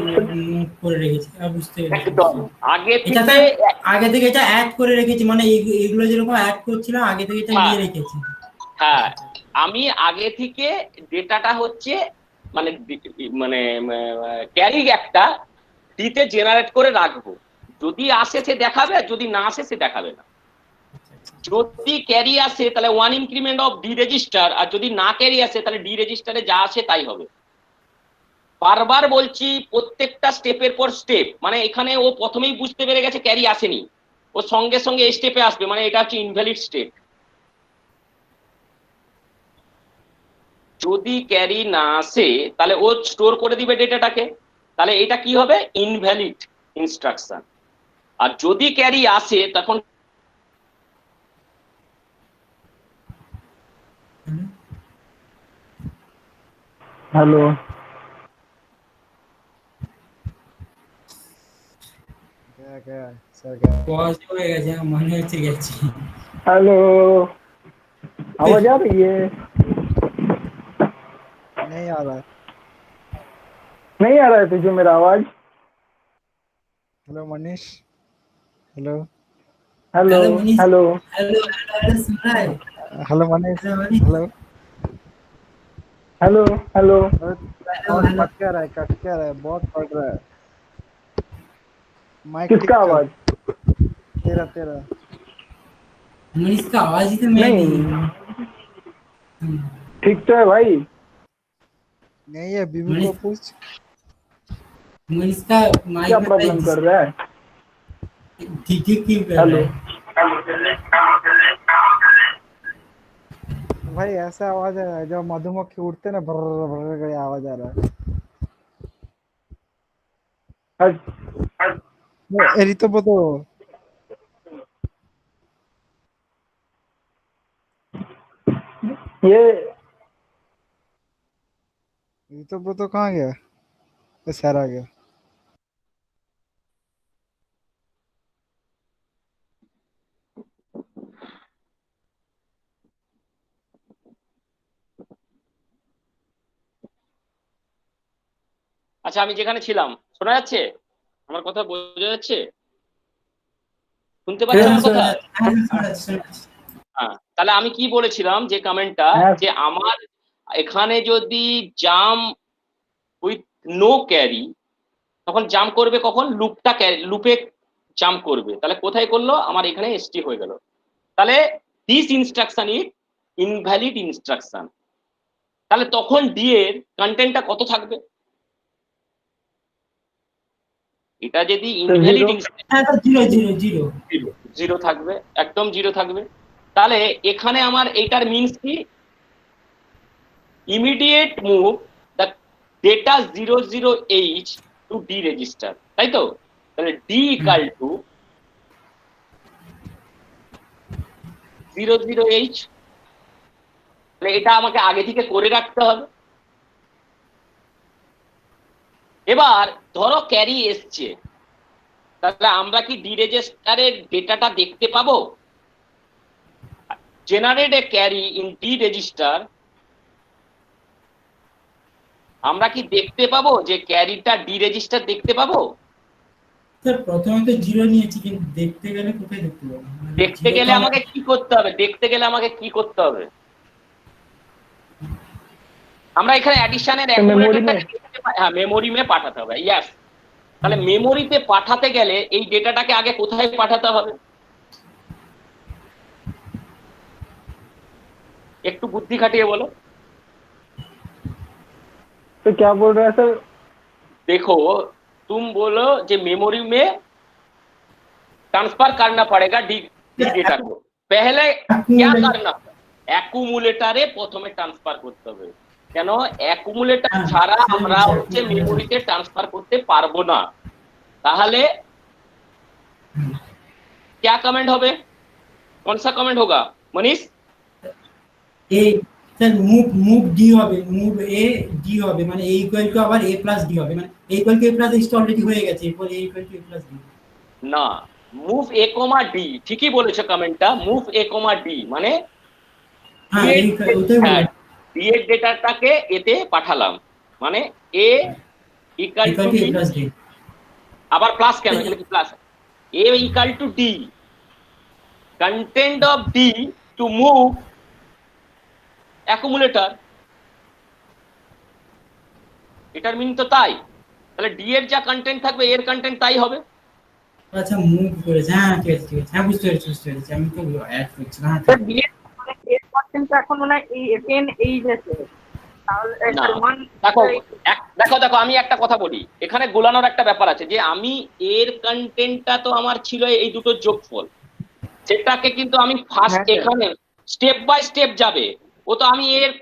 S3: নোট করে রেখেছি, বুঝতে পেরেছি।
S2: একদম আগে
S3: এটা
S2: থেকে
S3: আগে থেকে এটা অ্যাড করে রেখেছি, মানে এগুলো যেরকম অ্যাড করছিলাম আগে থেকে এটা নিয়ে রেখেছি।
S2: হ্যাঁ, আমি আগে থেকে ডেটাটা হচ্ছে মানে মানে ক্যারি একটা ডিতে জেনারেট করে রাখবো, যদি আসে সে দেখাবে, আর যদি না আসে সে দেখাবে না। যদি ক্যারি আসে তাহলে one increment of D register, আর যদি না ক্যারি আসে তাহলে ডি রেজিস্টারে যা আসে তাই হবে। বারবার বলছি, প্রত্যেকটা স্টেপের পর স্টেপ, মানে এখানে ও প্রথমেই বুঝতে পেরে গেছে ক্যারি আসেনি, ও সঙ্গে সঙ্গে এই স্টেপে আসবে, মানে এটা হচ্ছে ইনভ্যালিড স্টেপ। যদি ক্যারি না আসে তাহলে ও স্টোর করে দিবে ডেটাটাকে, তাহলে এটা কি হবে? Invalid instruction. আর যদি ক্যারি আসে তখন
S5: হ্যালো,
S3: পজ হয়ে গেছে, মনে হচ্ছে গেছি।
S5: हेलो, आवाज आ रही है?
S7: नहीं आ रहा है।
S5: नहीं आ रहा है तुझे मेरा आवाज?
S7: Hello Manish. Hello
S5: hello
S3: Manish.
S5: Hello
S3: hello hello, सुन रहा है?
S7: Hello Manish.
S3: Hello Manish.
S7: Hello
S5: hello hello
S7: आवाज कट क्या रहा है? कट क्या रहा है? बहुत कट रहा है। माइक ठीक
S5: किसका
S7: कर।
S5: आवाज?
S7: तेरा तेरा।
S3: मनीष का आवाज ही तो मैं
S5: नहीं, ठीक तो है भाई।
S7: नहीं है, बीबू को
S3: मनीष
S7: पूछ।
S3: मनीष का
S5: क्या
S3: माइक में
S5: प्रॉब्लम कर रहा है?
S3: ठीक ठीक क्यों कर
S5: हेलो
S3: रहा है?
S7: भाई ऐसा आवाज आ रहा है जब मधुमक्खी उड़ते ना, भर भर कर आवाज आ रहा है। एरी तो बताओ।
S5: ये
S7: तो बताओ कहाँ गया? ये सर आ गया।
S2: আচ্ছা, আমি যেখানে ছিলাম শোনা যাচ্ছে? আমার কথা বোঝা যাচ্ছে? শুনতে পাচ্ছ আমার কথা? হ্যাঁ, তাহলে আমি কি বলেছিলাম যে কমেন্টটা,
S5: হ্যাঁ।
S2: যে আমার এখানে যদি জাম উইথ নো ক্যারি, তখন জাম্প করবে কখন? লুপে জাম্প করবে। তাহলে কোথায় করলো? আমার এখানে এসটি হয়ে গেল। তাহলে this instruction is invalid instruction. তাহলে তখন ডি এর কন্টেন্টটা কত থাকবে? এটা যদি ইনভ্যালিড জিরো থাকবে, একদম জিরো থাকবে। তাহলে এখানে আমার এইটার মিনস কি? Immediate move the data 008 to D register, তাই তো? তাহলে ডি ইকাল টু 00H, তাহলে এটা আমাকে আগে থেকে করে রাখতে হবে। এবার ধরো ক্যারি এসছে, তাহলে আমরা কি ডি রেজিস্টারের ডেটাটা দেখতে পাবো? Generate A carry in D register, আমরা কি দেখতে পাবো যে ক্যারিটা ডি রেজিস্টার দেখতে পাবো?
S3: স্যার প্রথমে তো জিরো নিয়েছি, কিন্তু দেখতে গেলে কোথায় দেখতে পাবো?
S2: দেখতে গেলে আমাকে কি করতে হবে? দেখতে গেলে আমাকে কি করতে হবে? আমরা এখানে অ্যাডিশনের হ্যাঁ মেমোরি মে পাঠাতে হবে। ইয়েস, তাহলে মেমোরিতে পাঠাতে গেলে এই ডেটাটাকে আগে কোথায় পাঠাতে হবে? একটু বুদ্ধি খাটিয়ে বলো।
S5: तो क्या बोल रहा है सर?
S2: देखो, तुम बोलो जो मेमोरी में ट्रांसफर करना पड़ेगा डी डेटा को, पहले क्या करना? অ্যাকুমুলেটরে প্রথমে ট্রান্সফার করতে হবে। কেন? অ্যাকুমুলেটর ছাড়া আমরা হচ্ছে মেমোরিতে ট্রান্সফার করতে পারবো না। তাহলে क्या कमेंट হবে? कौन सा कमेंट होगा मनीष?
S3: এ স্যার মুভ ডি হবে, মুভ এ ডি হবে, মানে এ ইকুয়াল টু আবার এ প্লাস ডি হবে, মানে A equal to A plus D already হয়ে গেছে, এরপর A equal to A plus D.
S2: না, মুভ এ কমা ডি, ঠিকই বলেছো কমেন্টটা, মুভ এ কমা ডি মানে
S3: হ্যাঁ ওটাই বললাম,
S2: ডি এর ডেটাটাকে এতে পাঠালাম, মানে A equal to
S3: A
S2: D,
S3: plus D.
S2: আবার প্লাস কেন? এখানে কি plus? A equal to D, content of D to move accumulator, এটার মিন তো তাই। তাহলে ডি এর যা কন্টেন্ট থাকবে এর কন্টেন্ট তাই হবে।
S3: আচ্ছা মুভ করেছে, হ্যাঁ ঠিক আছে ঠিক আছে, হ্যাঁ বুঝতে পেরেছি আমি তো অ্যাড করছি না।
S6: স্যার ডি এর মানে এর পার্সেন্ট এখন মানে এই 10 আছে, তাহলে
S2: না,
S6: 1
S2: দেখো দেখো আমি একটা কথা বলি, এখানে গোলানোর একটা ব্যাপার আছে, যে আমি এর কন্টেন্টটা তো আমার ছিল এই দুটো যোগফল, সেটাকে কিন্তু আমি ফার্স্ট এখানে স্টেপ বাই স্টেপ যাবে, ও তো আমি এর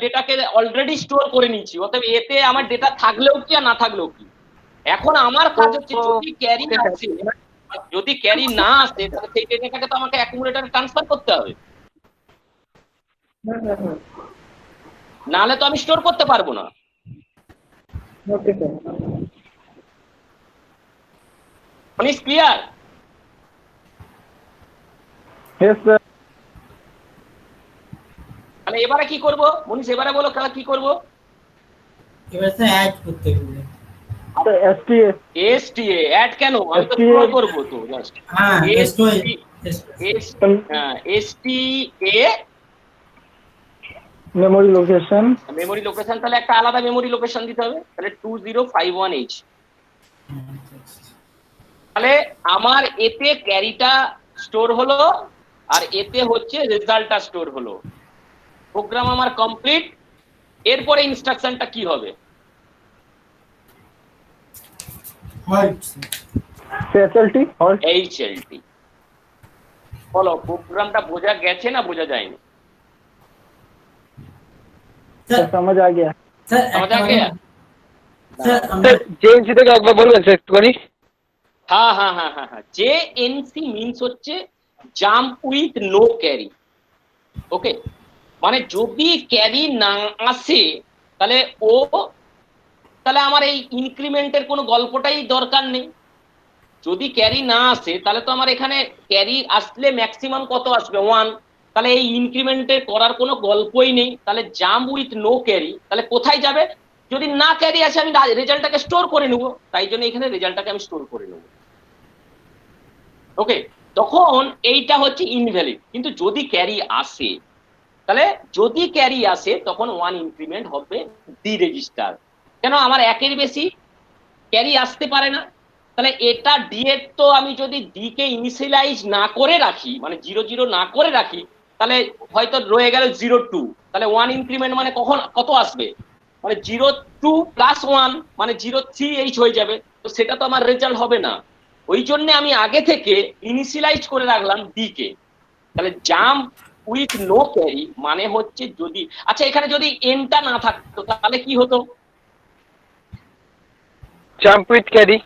S2: ডেটাকে অলরেডি স্টোর করে নিয়েছি, অতএব এতে আমার ডেটা থাকলেও কি আর না থাকলেও কি। এখন আমার কাজ হচ্ছে যদি ক্যারি আসে, যদি ক্যারি না আসে তাহলে সেই ডেটাটাকে তো আমাকে অ্যাকুমুলেটরে ট্রান্সফার করতে হবে, নাহলে তো আমি স্টোর করতে পারবো না।
S6: Okay sir.
S2: মানে ক্লিয়ার?
S5: Yes sir.
S2: মানে এবারে কি করব মনীষ? এবারে বলো কি করব?
S3: এবার স্যার অ্যাড করতে হবে।
S5: तो एसटीए
S2: এসটিএ অ্যাড কেন? আমি তো স্টোর করব তো জাস্ট।
S3: হ্যাঁ
S2: STA
S5: memory location,
S2: memory location, তাহলে একটা আলাদা মেমোরি লোকেশন দিতে হবে, তাহলে 2051H। তাহলে আমার এতে ক্যারিটা স্টোর হলো আর এতে হচ্ছে রেজাল্টটা স্টোর হলো, প্রোগ্রাম আমার কমপ্লিট। এরপরে ইনস্ট্রাকশনটা কি হবে?
S5: फैसिलिटी और
S2: HLT। বলো প্রোগ্রামটা বোঝা গেছে না বোঝা যায়নি?
S5: समझ आ गया।
S3: স্যার
S2: समझ आ गया?
S3: স্যার আমরা
S1: জেএনসি থেকে একবার বলবেন স্যার একটুখানি?
S2: হ্যাঁ হ্যাঁ হ্যাঁ হ্যাঁ হ্যাঁ, জেএনসি মিন্স হচ্ছে জাম্প উইথ নো ক্যারি। ওকে, মানে যদি ক্যারি না আসে তাহলে তাহলে আমার এই ইনক্রিমেন্টের কোনো গল্পটাই দরকার নেই। যদি ক্যারি না আসে তাহলে তো আমার এখানে ক্যারি আসলে ম্যাক্সিমাম কত আসবে? 1, তাহলে এই ইনক্রিমেন্টের করার কোনো গল্পই নেই। তাহলে জাম্প উইথ নো ক্যারি, তাহলে কোথায় যাবে? যদি না ক্যারি আসে আমি রেজাল্টটাকে স্টোর করে নেবো, তাই জন্য এখানে রেজাল্টটাকে আমি স্টোর করে নেবো। ওকে, তখন এইটা হচ্ছে ইনভ্যালিড। কিন্তু যদি ক্যারি আসে, তাহলে যদি ক্যারি আসে তখন 1 ইনক্রিমেন্ট হবে ডি রেজিস্টার। কেন? আমার একের বেশি ক্যারি আসতে পারে না, তাহলে এটা ডি এর তো আমি যদি ডি কে ইনিশিয়ালাইজ না করে রাখি, মানে 00 না করে রাখি, তাহলে হয়তো রয়ে গেল 02, তাহলে 1 ইনক্রিমেন্ট মানে কত আসবে? মানে 02 প্লাস 1 মানে 03H হয়ে যাবে, তো সেটা তো আমার রেজাল্ট হবে না। ওই জন্য আমি আগে থেকে ইনিশিয়ালাইজ করে রাখলাম ডি কে। তাহলে জাম্প উইথ নো ক্যারি মানে হচ্ছে যদি, আচ্ছা এখানে যদি এনটা না থাকতো তাহলে কি হতো?
S1: Jump with carry.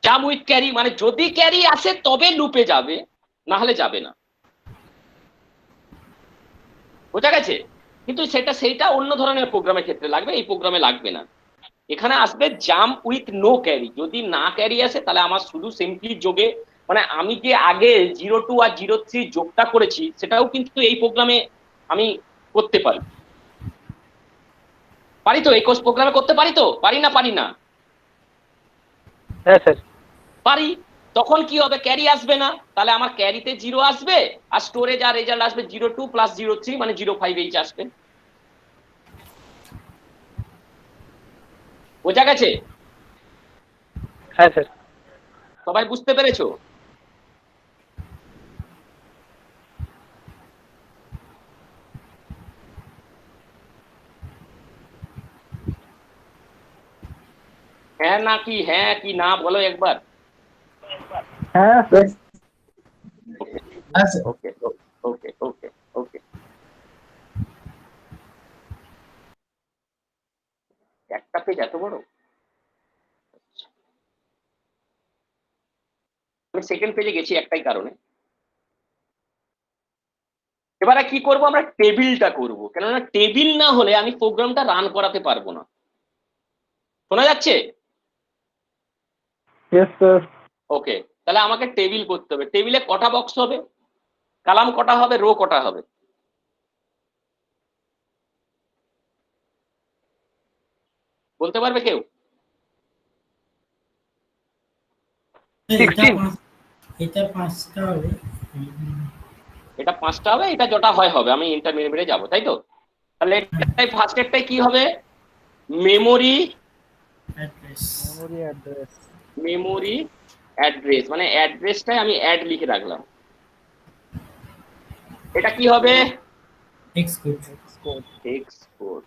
S2: Jam with carry মানে যদি ক্যারি আসে তবে লুপে যাবে, না হলে যাবে না। বোঝা গেছে? কিন্তু সেইটা অন্য ধরনের প্রোগ্রামের ক্ষেত্রে লাগবে, এই প্রোগ্রামে লাগবে না। এখানে আসবে জাম উইথ নো ক্যারি। যদি না ক্যারি আসে তাহলে আমার শুধু সিম্পলি যোগে, মানে আমি যে আগে 02 আর 03 যোগটা করেছি সেটাও কিন্তু এই প্রোগ্রামে আমি করতে পারি। পারি তো? এই কোর্স প্রোগ্রামে করতে পারি তো? পারি না? পারি না?
S1: হ্যাঁ স্যার।
S2: পারি। তখন কি হবে? ক্যারি আসবে না, তাহলে আমার ক্যারিতে 0 আসবে আর স্টোরেজ আর রেজাল্ট আসবে 02 প্লাস 03 মানে 05H আসবে। বোঝা গেছে?
S1: হ্যাঁ স্যার।
S2: সবাই বুঝতে পেরেছো? হ্যাঁ নাকি হ্যাঁ কি না বলো একবার।
S5: হ্যাঁ স্যার।
S4: হ্যাঁ স্যার।
S2: ওকে ওকে ওকে ওকে। একটা পেজ এত বড়? আমি সেকেন্ড পেজে গেছি একটাই কারণে। এবারে কি করব? আমরা টেবিলটা করব, কেননা টেবিল না হলে আমি প্রোগ্রামটা রান করাতে পারবো না। শোনা যাচ্ছে?
S5: Yes sir.
S2: ওকে, তাহলে আমাকে টেবিল করতে হবে। টেবিলে কটা বক্স হবে? কলাম কটা হবে? রো কটা হবে? বলতে পারবে কেউ?
S3: এটা
S1: 16।
S3: এটা 5টা হবে।
S2: এটা 5টা হবে, এটা যটা হয় হবে, আমি ইন্টারমিডিয়েটে যাব, তাই তো? তাহলে এটাই ফার্স্ট একটাই কি হবে? Memory
S3: address.
S7: Memory address.
S2: Memory address মানে অ্যাড্রেসটাই আমি অ্যাড লিখে রাখলাম। এটা কি হবে?
S3: এক্সিকিউট।
S7: কোড।
S2: এক্সপোর্ট।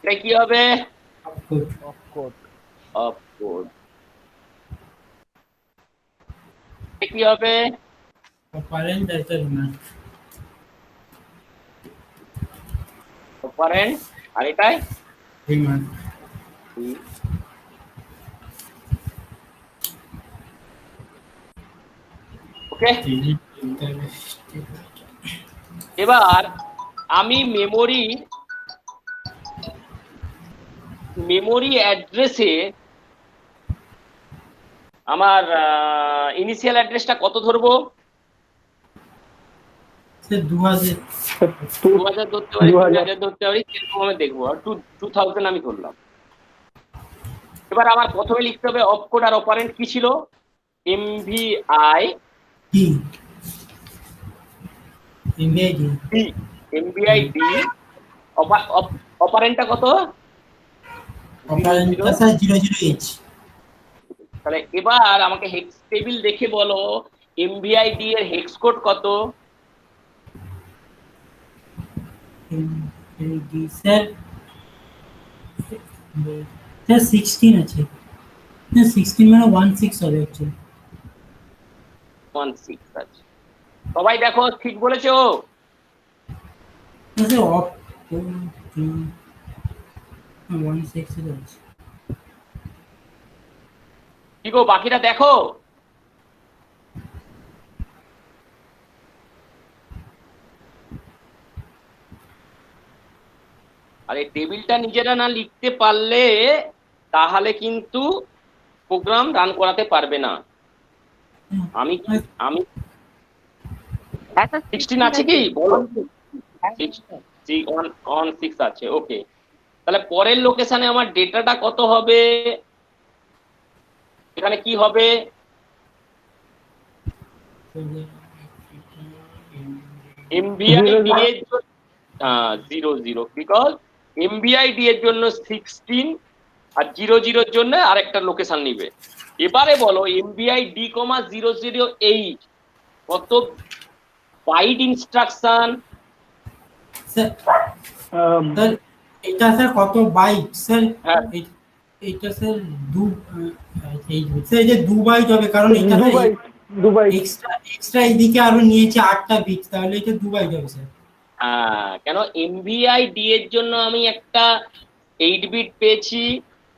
S2: এটা কি হবে?
S3: আউটপুট।
S7: Of code.
S2: অপকোড। এটা কি হবে?
S3: অপারেন্ট এট রিমার্ক।
S2: অপারেন্ট। আর এটাই
S3: রিমার্ক।
S2: ওকে। এবার আমি মেমোরি অ্যাড্রেসে আমার ইনিশিয়াল অ্যাড্রেসটা কত ধরবো?
S3: স্যার 2000।
S2: 2000 ধরতে পারি,
S5: 2000
S2: 2000 ধরতে পারি, কিরকম আমি দেখবো। আর 2000 আমি ধরলাম। এবার আমার প্রথমে লিখতে হবে অপকোড আর অপারেন্ট কি ছিল? MVI
S3: D. MVI D.
S2: D. MVI D. অপারেন্টটা কত?
S3: অপারেন্টটা স্যার 00H।
S2: তাহলে এবার আমাকে হেক্স টেবিল দেখে বলো এমভিআই ডি এর হেক্স কোড কত?
S3: ডি স্যার 16 আছে। না 16 মানে 16 হবে অ্যাকচুয়ালি।
S2: 16 আছে। সবাই দেখো ঠিক বলেছো?
S3: না স্যার অফ 16 আছে।
S2: কি গো বাকিরা দেখো। আর এই টেবিলটা নিজেরা না লিখতে পারলে তাহলে কিন্তু প্রোগ্রাম রান করাতে পারবে না। আমি 16 আছে কি বলো? 6 আছে। ওকে, তাহলে পরের লোকেশনে আমার ডেটাটা কত হবে? এখানে কি হবে? এমভিআই ডি এর জন্য 00 বিকজ এমভিআই ডি এর জন্য 16 আর 00 এর জন্য আরেকটা লোকেশন নিবে। এবারে বলো এমভিআই ডি, 008 কত বাইট ইনস্ট্রাকশন?
S3: স্যার স্যার এটা স্যার কত বাইট স্যার?
S2: হ্যাঁ।
S3: এটা স্যার স্যার এই যে 2 বাইট হবে, কারণ এটা
S5: দুবাই
S3: এক্সট্রা এদিকে আরো নিয়েছে 8টা বিট, তাহলে এটা 2 বাইট হবে স্যার।
S2: কেন এমভিআই ডি এর জন্য আমি একটা 8 বিট পেয়েছি,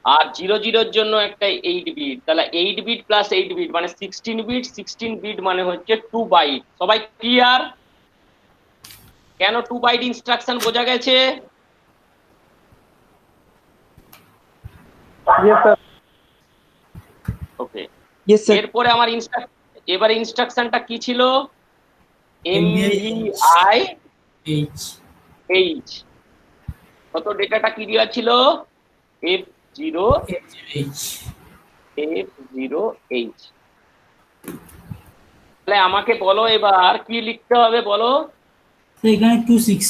S2: আর 00 এর জন্য একটা 8 বিট, তাহলে 8 বিট প্লাস 8 বিট মানে 16 বিট, 16 বিট মানে হচ্ছে 2 বাইট। সবাই ক্লিয়ার? কেন 2 বাইট ইনস্ট্রাকশন বোঝা গেছে?
S5: Yes, sir.
S2: ওকে,
S5: Yes, sir.
S2: এরপরে আমার এবার ইনস্ট্রাকশনটা কি ছিল?
S3: MVI
S2: MVIH। কত ডেটাটা কি দেওয়া ছিল? F0H। তাহলে আমাকে বলো এবার কি লিখতে হবে বলো?
S3: এখানে 26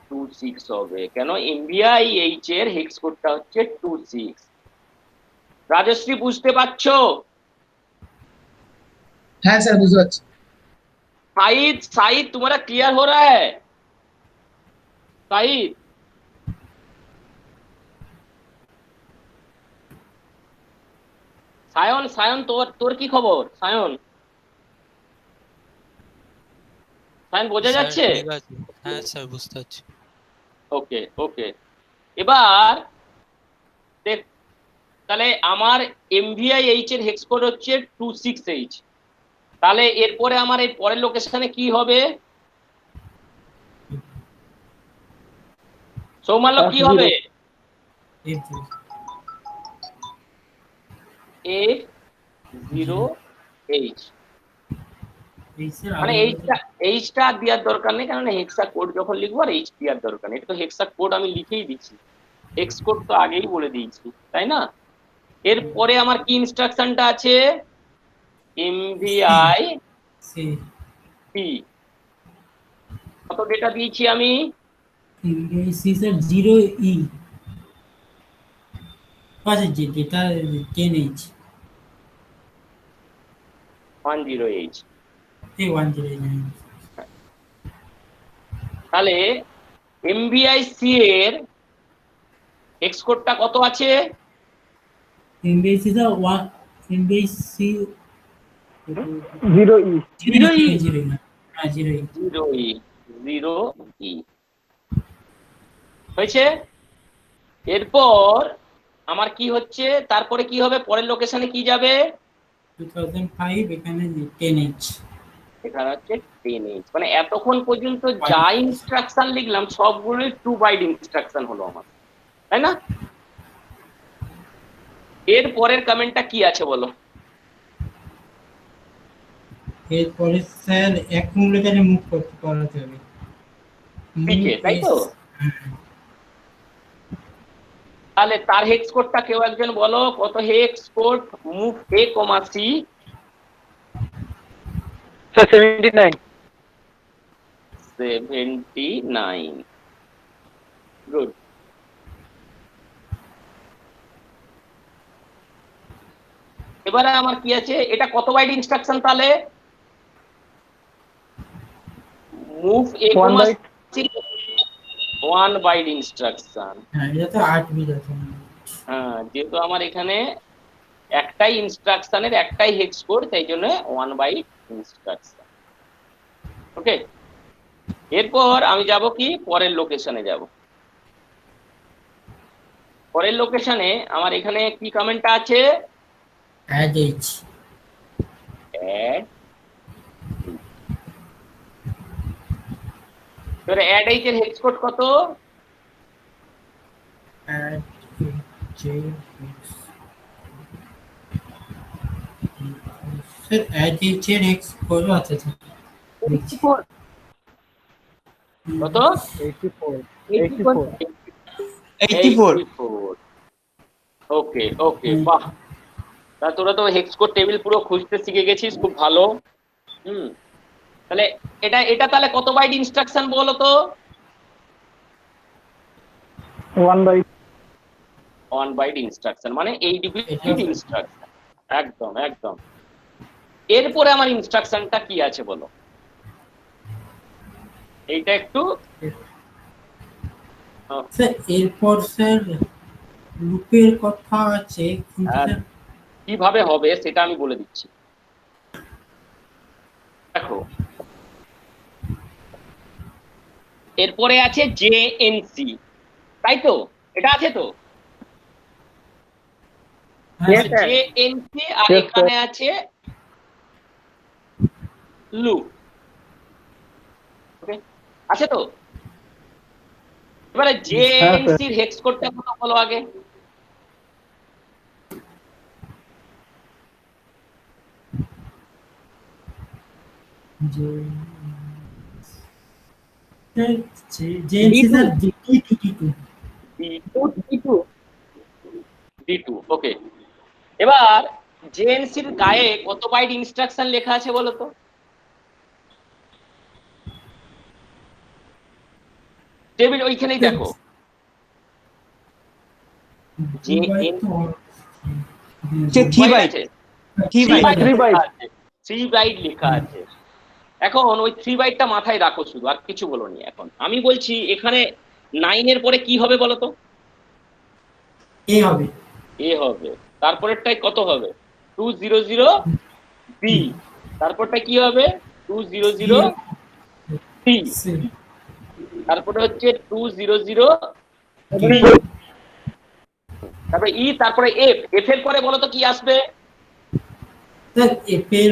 S2: 26 হবে। কেন? MVIH এর হেক্স কোডটা হচ্ছে 26। রাজশ্রী বুঝতে পারছো?
S4: হ্যাঁ স্যার বুঝতে পারছি।
S2: साहिद तुम्हारा क्लियर हो रहा है? साहिद সায়ন তোর কি খবর? সায়ন বোঝা যাচ্ছে?
S8: হ্যাঁ স্যার বুঝতে পারছি।
S2: ওকে এবার দেখ, তাহলে আমার MVIH এর হেক্স কোড হচ্ছে 26H। তাহলে এরপরে আমার এই পরের লোকেশনে কি হবে? সৌমাল্য কি হবে? F0H। মানে এইচটা দেওয়ার দরকার নেই, কারণ হেক্সা কোড যখন লিখবো আর এইচ দেওয়ার দরকার নেই। এটা তো হেক্সা কোড আমি লিখেই দিচ্ছি, হেক্স কোড তো আগেই বলে দিয়েছি, তাই না? এরপরে আমার কি ইনস্ট্রাকশনটা আছে? MVI C। কত ডেটা দিয়েছি আমি?
S3: স্যার 0E পাশে যে ডেটা 10H
S2: 10H।
S3: 10H।
S2: তাহলে MVI C এর হেক্স কোডটা কত আছে?
S3: MVI C sir 1 MVI C
S5: 0E.
S2: 0E।
S3: 0E
S2: হয়েছে? এরপর আমার কি হচ্ছে? তারপরে কি হবে? পরের লোকেশনে কি যাবে?
S3: 2005 এখানে 10H।
S2: এখানে হচ্ছে 10H। মানে এতক্ষণ পর্যন্ত যা ইনস্ট্রাকশন লিখলাম সবগুলোই 2 বাইট ইনস্ট্রাকশন হলো আমার, তাই না? এর পরের কমেন্টটা কি আছে বলো?
S3: এরপরে স্যার অ্যাকুমুলেটরে মুভ করাতে হবে
S2: পিকে, তাই তো? তাহলে তার হেক্স কোডটা কেউ একজন বলো, কত hex code move A, C?
S1: Sir 79।
S2: 79। Good. এবারে আমার কি আছে? এটা কত বাইট ইনস্ট্রাকশন তাহলে? Move A,
S5: 1 byte.
S2: C 1 byte instruction.
S3: হ্যাঁ এটা তো 8 বিট আছে।
S2: হ্যাঁ, যেহেতু আমার এখানে একটাই ইনস্ট্রাকশনের একটাই হেক্স কোড, তাই জন্য 1 বাইট ইনস্ট্রাকশন। ওকে, এরপর আমি যাব কি? পরের লোকেশনে যাব। পরের লোকেশনে আমার এখানে কি কমেন্টটা আছে?
S3: add H
S2: add। এবারে add H এর হেক্স কোড কত?
S3: add J sir add H এর X কোড আছে স্যার।
S2: কত?
S7: 84
S2: ওকে বাহ, তা তোরা তো হেক্স কোড টেবিল পুরো খুঁজতে শিখে গেছিস, খুব ভালো। তাহলে এটা তাহলে কত বাইট ইনস্ট্রাকশন বলো তো?
S5: 1 byte.
S2: 1 বাইট ইনস্ট্রাকশন মানে 8 বিট ইনস্ট্রাকশন। একদম। এরপরে আমার ইনস্ট্রাকশনটা কি আছে বলো? এইটা একটু
S3: স্যার এরপর স্যার লুপের কথা আছে,
S2: কিভাবে হবে সেটা আমি বলে দিচ্ছি। দেখো, এরপরে আছে JNC, তাই তো? এটা আছে তো
S3: হ্যাঁ
S6: Yes, sir.
S2: J N C R
S5: Yes,
S2: এখানে আছে লুপ। ওকে, আছে তো? এবারে জে
S5: হ্যাঁ,
S2: এন
S5: sir.
S2: সির হেক্স কোডটা কত বলো আগে?
S3: জেএনসি স্যার টি2
S2: D2। ওকে, এবার জেএনসির গায়ে কত বাইট ইনস্ট্রাকশন লেখা আছে বলো তো? টেবিল ওইখানেই দেখো।
S6: Three byte. Three byte.
S5: 3 byte.
S2: 3 byte লেখা আছে। এখন ওই 3 বাইটটা মাথায় রাখো, শুধু আর কিছু বলোনি। এখন আমি বলছি এখানে 9 এর পরে কি হবে বলো তো?
S3: এ হবে
S2: এ হবে। তারপরেরটাই কত হবে? 200 বি। তারপরটা কি হবে? 200 সি। তারপরে হচ্ছে 200 তারপরে ই, তারপরে এফ। এফ এর পরে বলো তো কি আসবে?
S3: স্যার এফের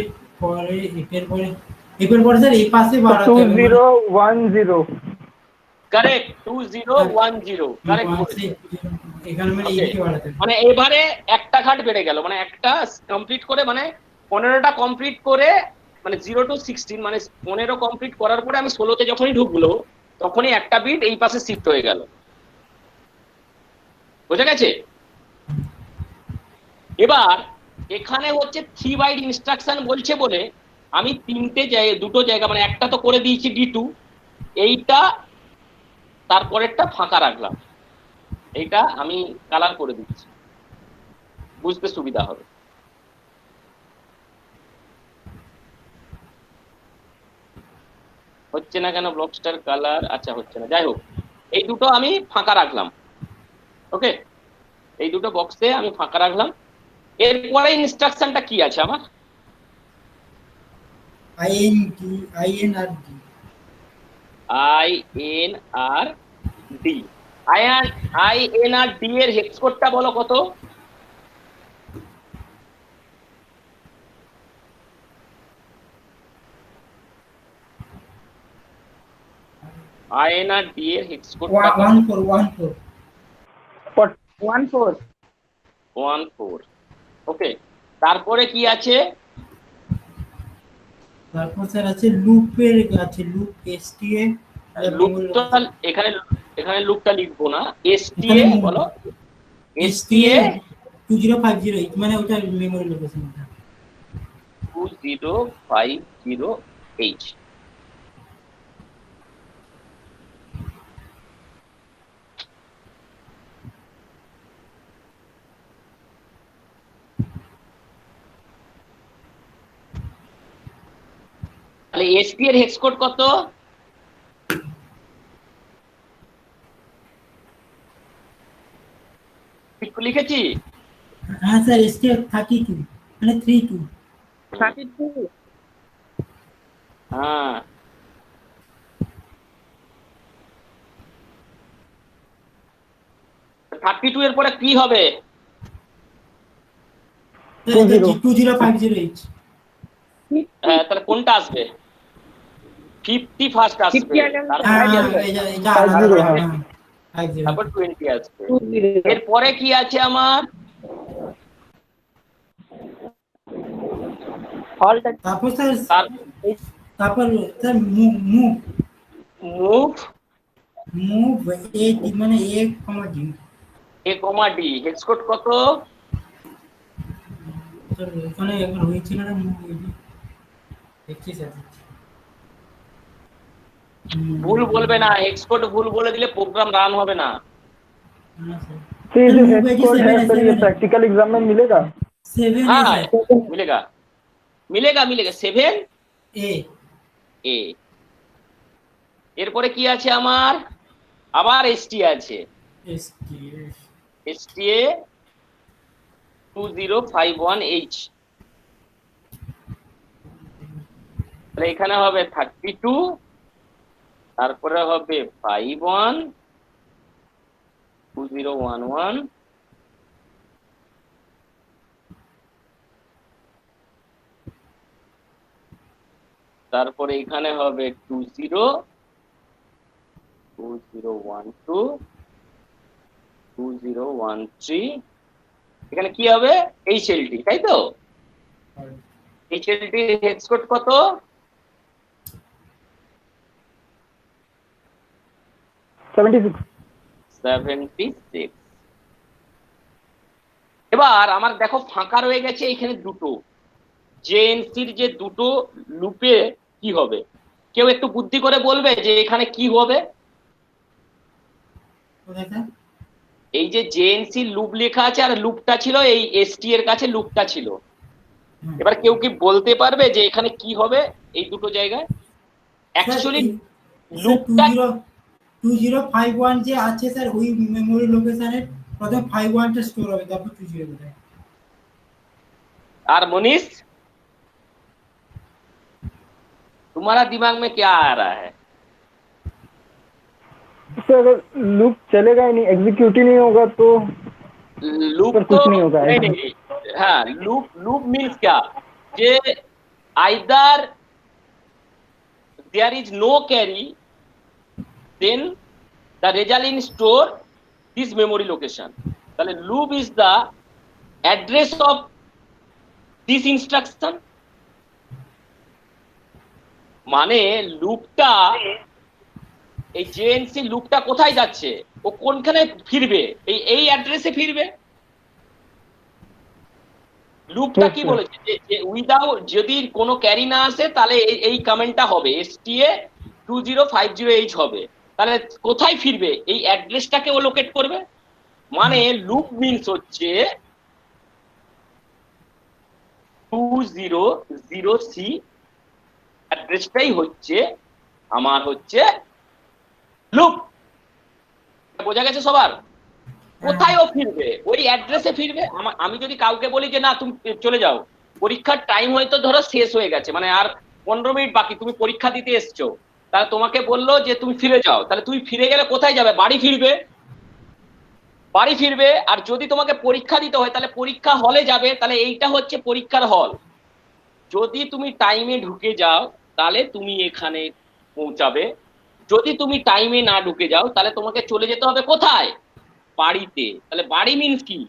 S3: পরে স্যার এই পাশে বাড়াতে হবে
S5: 2010.
S2: কারেক্ট, 2010। কারেক্ট বলেছি।
S3: এখানে মানে
S2: Okay.
S3: এইদিকে বাড়াতে হবে।
S2: মানে এবারে একটা ঘাট বেড়ে গেল, মানে একটা কমপ্লিট করে, মানে 15টা কমপ্লিট করে, মানে 0 to 16, মানে 15 কমপ্লিট করার পরে আমি 16তে যখনই ঢুকলো তখনই একটা বিট এই পাশে শিফট হয়ে গেল। বোঝা গেছে? এবার এখানে হচ্ছে 3 বাইট ইনস্ট্রাকশন বলছে বলে আমি দুটো জায়গা, মানে একটা তো করে দিয়েছি D2, এইটা তারপরেরটা ফাঁকা রাখলাম। এইটা আমি কালার করে দিচ্ছি, বুঝতে সুবিধা হবে। হচ্ছে না কেন ব্লকস্টার কালার? আচ্ছা, হচ্ছে না, যাই হোক, এই দুটো আমি ফাঁকা রাখলাম। ওকে, এই দুটো বক্সে আমি ফাঁকা রাখলাম। এরপরে ইনস্ট্রাকশনটা কি আছে আমার?
S3: আইএনআরডি
S2: INRD। INRD এর হেক্স কোডটা বলো কত? INRD এর হেক্স কোডটা
S3: 1414
S2: 14। ওকে, তারপরে কি আছে?
S3: তারপর স্যার আছে লুপের আছে লুপ এসটিএ
S2: লুপটা এখানে লুপটা লিখবো না, STA বলো।
S3: এসটিএ 2050 মানে ওটা মেমরি লোকেশনটা
S2: 2050H। তাহলে ST এর হেক্স কোড কত? ঠিক লিখেছি?
S3: হ্যাঁ স্যার এসটিএ 32 মানে 32
S6: 32.
S2: হ্যাঁ, থার্টি টু এর পরে কি হবে?
S3: 2050H
S2: তাহলে কোনটা আসবে? 50 ফার্স্ট আসবে,
S6: 50 আর
S3: হ্যাঁ এটা আলাদা হ্যাঁ
S2: তারপর 20 আসবে।
S6: 20.
S2: এরপরে কি আছে আমার?
S6: All the
S3: তারপর স্যার
S2: তারপর
S3: মুভ
S2: মুভ
S3: এ মানে A comma D
S2: A, D hex code কত?
S3: স্যার ওখানে একবার হয়েছিল না মুভ দেখছি স্যার
S2: ভুল বলবে না, হেক্স কোড ভুল বলে দিলে প্রোগ্রাম রান হবে না।
S5: See, the hex code है सर, ये प्रैक्टिकल एग्जाम में मिलेगा?
S3: 7
S2: হ্যাঁ,
S3: है
S2: মিলেগা মিলেগা মিলেগা 7
S3: এ
S2: A। এরপরে কি আছে আমার? আবার ST আছে, STA 2051H। তাহলে এখানে হবে 32, তারপরে হবে 51, 2011 তারপরে এখানে হবে 2012 2013 এখানে কি হবে HLT তাই তো HLT হেক্স কোড কত 76 এবার আমার দেখো ফাঁকা রয়ে গেছে এখানে দুটো জেএনসির যে দুটো লুপে কি হবে কেউ একটু বুদ্ধি করে বলবে যে এখানে কি হবে এই যে জেএনসি লুপ লেখা আছে আর লুপটা ছিল এই এসটি এর কাছে লুপটা ছিল এবার কেউ কি বলতে পারবে যে এখানে কি হবে এই দুটো জায়গায় অ্যাকচুয়ালি লুপটা
S3: 2051 যে আছে স্যার ওই মেমোরি লোকেশনে প্রথম 51 টা স্টোর হবে তারপর 20 হবে
S2: আর मनीष तुम्हारा दिमाग में क्या आ रहा है
S5: सर अगर लूप चलेगा ही नहीं एग्जीक्यूट ही नहीं होगा तो
S2: लूप
S5: तो कुछ नहीं होगा
S2: नहीं हाँ लूप मीन्स क्या J either there is no carry then the result in store this memory location তাহলে loop is the address of this instruction মানে লুপটা এই জেএনসি লুপটা কোথায় যাচ্ছে ও কোনখানে ফিরবে এই অ্যাড্রেসে ফিরবে লুপটা কি বলেছে যে উইদাউট যদি কোনো ক্যারি না আসে তাহলে এই কমেন্টটা হবে STA 2050H হবে তাহলে কোথায় ফিরবে এই অ্যাড্রেসটাকে ও লোকেট করবে মানে লুপ মিন্স হচ্ছে 200C অ্যাড্রেসটাই হচ্ছে আমার হচ্ছে লুপ বোঝা গেছে সবার কোথায় ও ফিরবে ওই অ্যাড্রেসে ফিরবে আমি যদি কাউকে বলি যে না তুমি চলে যাও পরীক্ষার টাইম হয়তো ধরো শেষ হয়ে গেছে মানে আর 15 মিনিট বাকি তুমি পরীক্ষা দিতে এসছো তাহলে তোমাকে বললো যে তুমি ফিরে যাও তাহলে তুমি ফিরে গেলে কোথায় যাবে বাড়ি ফিরবে আর যদি তোমাকে পরীক্ষা দিতে হয় তাহলে পরীক্ষা হলে যাবে তাহলে এইটা হচ্ছে পরীক্ষার হল যদি তুমি টাইমে ঢুকে যাও তাহলে তুমি এখানে পৌঁছাবে যদি তুমি টাইমে না ঢুকে যাও তাহলে তোমাকে চলে যেতে হবে কোথায় বাড়িতে তাহলে বাড়ি মিন্স কি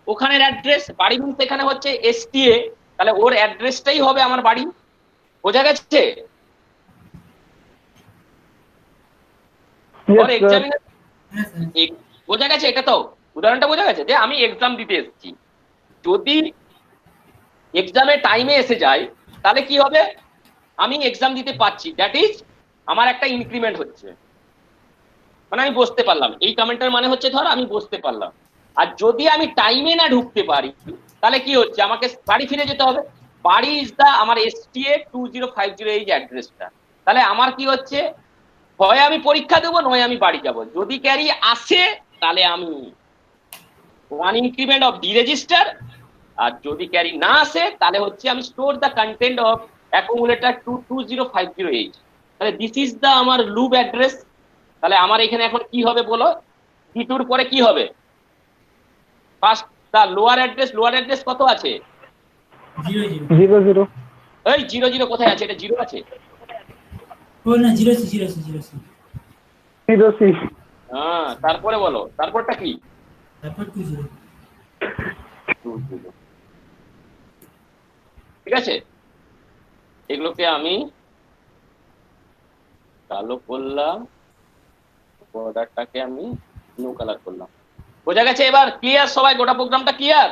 S2: ওখানের অ্যাড্রেস বাড়ি মিন্স এখানে হচ্ছে STA তাহলে ওর অ্যাড্রেসটাই হবে আমার বাড়ি বোঝা গেছে ওর এক্সামিনার বোঝা গেছে এটা তো উদাহরণটা বোঝা গেছে যে আমি এক্সাম দিতে এসেছি যদি এক্সামে টাইমে এসে যাই তাহলে কি হবে আমি এক্সাম দিতে পারছি দ্যাট ইজ আমার একটা ইনক্রিমেন্ট হচ্ছে মানে আমি বসতে পারলাম এই কমেন্টের মানে হচ্ছে ধর আমি বসতে পারলাম আর যদি আমি টাইমে না ঢুকতে পারি তাহলে কি হচ্ছে আমাকে বাড়ি ফিরে যেতে হবে বাড়ি ইজ দা আমার STA 2050 এই অ্যাড্রেসটা তাহলে আমার কি হচ্ছে হয় আমি পরীক্ষা দেবো নয় আমি বাড়ি যাব যদি ক্যারি আসে তাহলে আমি 1 ইনক্রিমেন্ট অফ ডি রেজিস্টার আর যদি ক্যারি না আসে তাহলে হচ্ছে আমি store the content of accumulator 2050H তাহলে দিস ইজ দা আমার লুপ অ্যাড্রেস তাহলে আমার এখানে এখন কি হবে বলো D2 পরে কি হবে ফার্স্ট দা লোয়ার অ্যাড্রেস কত আছে
S5: 00
S2: এই 00 কোথায় আছে এটা 0 আছে
S3: ও না 0
S2: হ্যাঁ তারপরে বলো তারপরটা কি
S3: তারপর 20
S2: ঠিক আছে এগুলোকে আমি কালো করলাম বর্ডারটাকে আমি ব্লু কালার করলাম বোঝা গেছে এবার ক্লিয়ার সবাই গোটা প্রোগ্রামটা ক্লিয়ার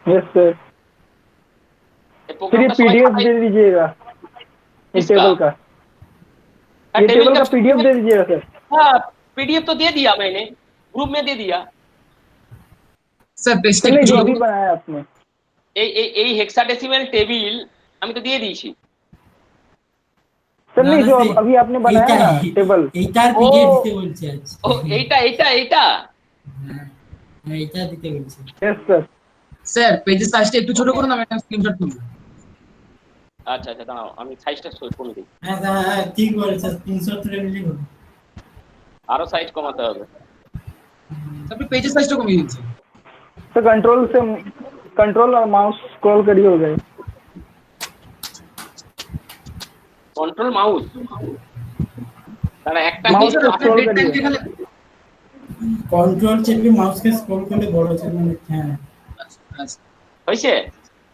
S5: यस सर फिर ये PDF दे दीजिएगा इस टेबल का ये टेबल का PDF दे दीजिएगा सर
S2: हाँ PDF तो दे दिया मैंने ग्रुप में दे दिया
S4: सर पेस्टिंग
S5: जो अभी बनाया आपने
S2: এই হেক্সাডেসিমাল টেবিল আমি তো দিয়ে দিয়েছি
S5: सर नहीं जो अभी आपने बनाया ना टेबल
S3: এইটার PDF দিতে বলছে আজ
S2: ও এইটা
S3: এইটা দিতে বলছে
S5: यस सर
S4: স্যার পেজের সাইজটা একটু ছোট করুন আমি একটা স্ক্রিনশট তুলব
S2: আচ্ছা দাঁড়াও আমি সাইজটা কমে দিই
S3: হ্যাঁ ঠিক বলেছেন 300 তুলে নিলেই হবে
S2: আরো সাইজ কমাতে হবে
S4: আপনি পেজের সাইজটা কমিয়ে দিচ্ছেন।
S5: तो कंट्रोल और माउस स्क्रॉल करिए हो गए।
S2: কন্ট্রোল মাউস, তাহলে একটা
S5: Mouse
S2: কিন্তু
S5: को
S4: আপনি
S5: scroll
S4: ডেট টাইম
S5: करिए।
S4: এখানে
S3: কন্ট্রোল চেপে মাউসকে স্ক্রল করলে বড় হচ্ছে মানে হ্যাঁ।
S4: আচ্ছা
S2: হয়েছে,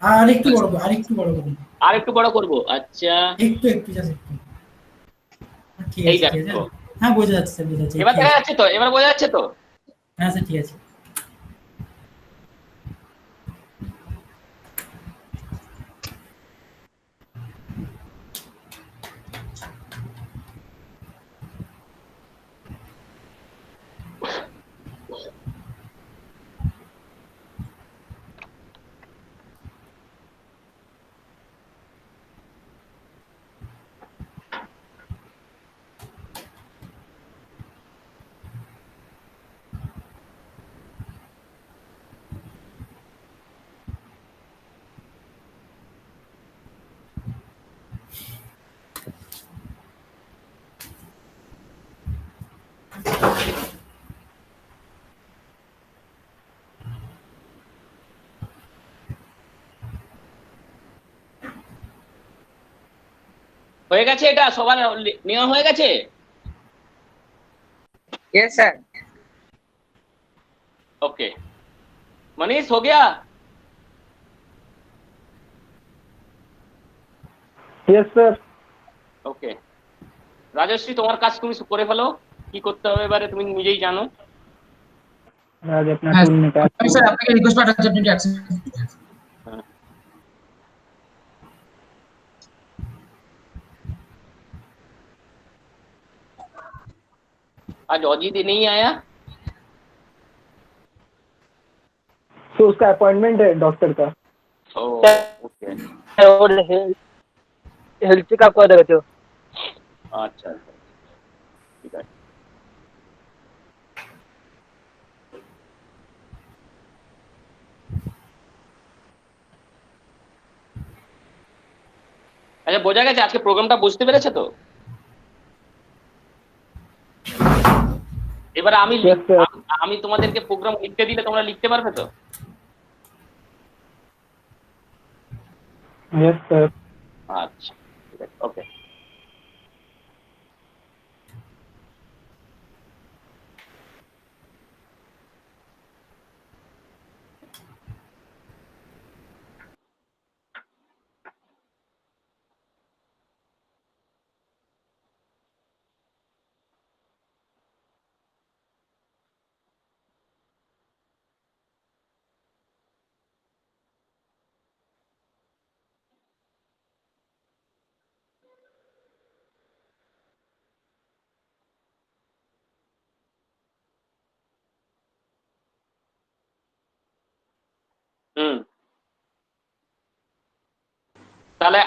S3: আর একটু বড় করুন, আর একটু বড় করুন,
S2: আর একটু বড় করব। আচ্ছা
S3: একটু একটু জাস্ট একটু। ঠিক
S2: এই
S3: আছে ঠিক আছে।
S2: দেখো,
S3: হ্যাঁ বোঝা যাচ্ছে বোঝা যাচ্ছে।
S2: এবার
S3: ঠিক
S2: দেখা
S3: আছে।
S2: যাচ্ছে তো, এবার বোঝা যাচ্ছে তো।
S3: হ্যাঁ স্যার ঠিক আছে।
S2: হয়ে গেছে, এটা সবার নেওয়া হয়ে গেছে।
S6: Yes, sir.
S2: ओके मनीष हो गया।
S5: Yes sir.
S2: ওকে রাজশ্রী, তোমার কাজ তুমি করে ফেলো, কি করতে হবে এবারে তুমি নিজেই জানো।
S5: राज अपना
S4: হ্যাঁ
S5: टूल निकाल।
S4: আমি স্যার আপনাকে রিকোয়েস্ট পাঠাচ্ছি, আপনি অ্যাকসেপ্ট।
S2: आज अजीत नहीं आया,
S5: तो उसका अपॉइंटमेंट है डॉक्टर का।
S2: ओ ओके
S1: और हेल्थ चेकअप कर देते हो।
S2: अच्छा अच्छा ठीक है। আচ্ছা বোঝা গেছে, আজকে প্রোগ্রামটা বুঝতে পেরেছে তো। এবার আমি
S5: Yes, sir.
S2: আমি তোমাদেরকে প্রোগ্রাম লিখতে দিলে তোমরা লিখতে পারবে তো।
S5: Yes sir.
S2: আচ্ছা ঠিক আছে ওকে। হুম তাহলে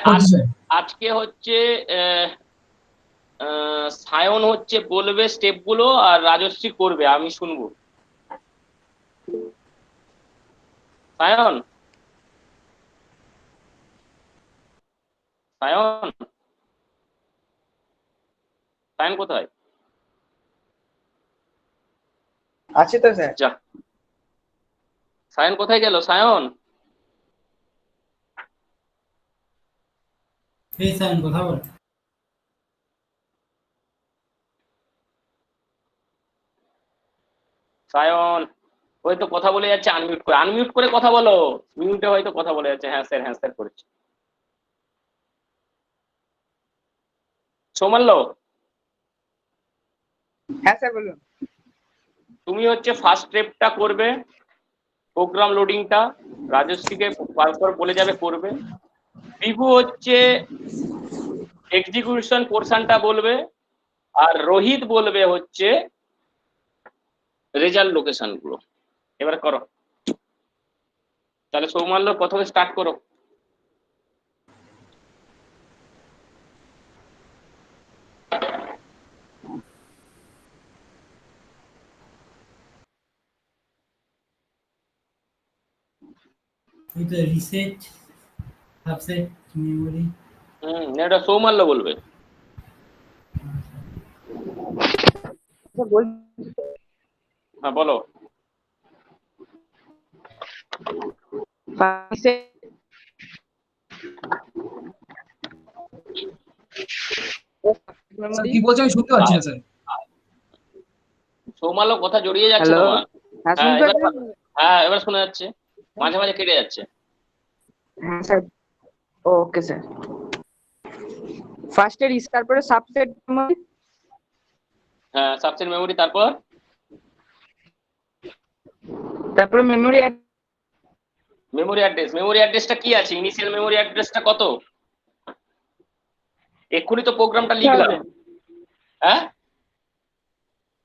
S2: আজকে হচ্ছে সায়ন হচ্ছে বলবে স্টেপগুলো আর রাজশ্রী করবে, আমি শুনবো। সায়ন সায়ন সায়ন কোথায়?
S6: আছে তো স্যার।
S2: যা সায়ন কোথায় গেল? সায়ন
S3: এই স্যার কথা বল।
S2: সায়ন ওই তো কথা বলে যাচ্ছে, আনমিউট করে কথা বলো। মিউটে হয়তো কথা বলে যাচ্ছে। হ্যাঁ স্যার করেছে। সৌমাল্য
S6: হ্যাঁ স্যার বলুন।
S2: তুমি হচ্ছে ফার্স্ট স্টেপটা করবে, প্রোগ্রাম লোডিংটা রাজশ্রীকে পর বলে যাবে করবে। বিভু হচ্ছে এক্সিকিউশন পোর্শনটা বলবে, আর রোহিত বলবে হচ্ছে রেজাল্ট লোকেশন গুলো। এবার করো তাহলে, সৌমাল্য প্রথমে স্টার্ট করো।
S3: এই তো রিসেট সাবসেট মেমরি।
S2: এটা সৌমাল্য বলবে। হ্যাঁ বলো।
S4: স্যার কি বলছেন আমি শুনতে পাচ্ছি না স্যার।
S2: সৌমালো কথা জড়িয়ে যাচ্ছে
S6: হ্যালো,
S2: তোমার।
S6: হ্যাঁ
S2: হ্যাঁ
S6: শুনতে
S2: এবার
S6: পাচ্ছেন?
S2: হ্যাঁ এবার শোনা যাচ্ছে, মাঝে মাঝে কেটে যাচ্ছে।
S6: হ্যাঁ স্যার, ওকে স্যার। ফার্স্টে তারপরে সাবসেট মেমরি,
S2: হ্যাঁ সাবসেট মেমোরি, তারপর
S6: তারপরে মেমরি
S2: মেমোরি অ্যাড্রেস। মেমোরি অ্যাড্রেসটা কি আছে? ইনিশিয়াল মেমোরি অ্যাড্রেসটা কত? এক্ষুনি তো প্রোগ্রামটা লিখলাম। হ্যাঁ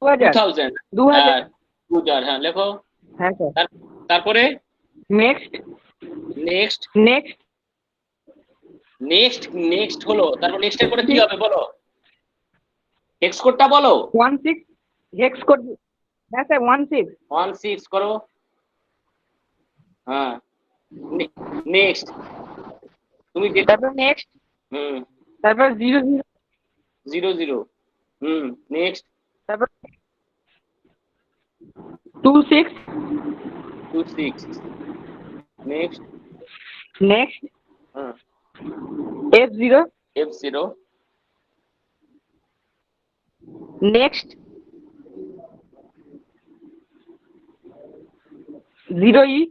S2: 2000,
S6: 2000
S2: হ্যাঁ 2000, হ্যাঁ লেখো।
S6: হ্যাঁ স্যার।
S2: তারপরে
S6: next
S2: next
S6: next
S2: next next হলো, তারপর নেক্সটের পরে কি হবে বলো? হেক্স কোডটা বলো।
S6: 16 হেক্স কোড। হ্যাঁ স্যার 16
S2: 16 করো। হ্যাঁ নেক্সট তুমি
S6: তারপর নেক্সট,
S2: হুম
S6: তারপর 00
S2: 00 নেক্সট
S6: তারপর 26
S2: 26 নেক্সট
S6: নেক্সট
S2: হ্যাঁ
S6: F0
S2: F0
S6: next 0E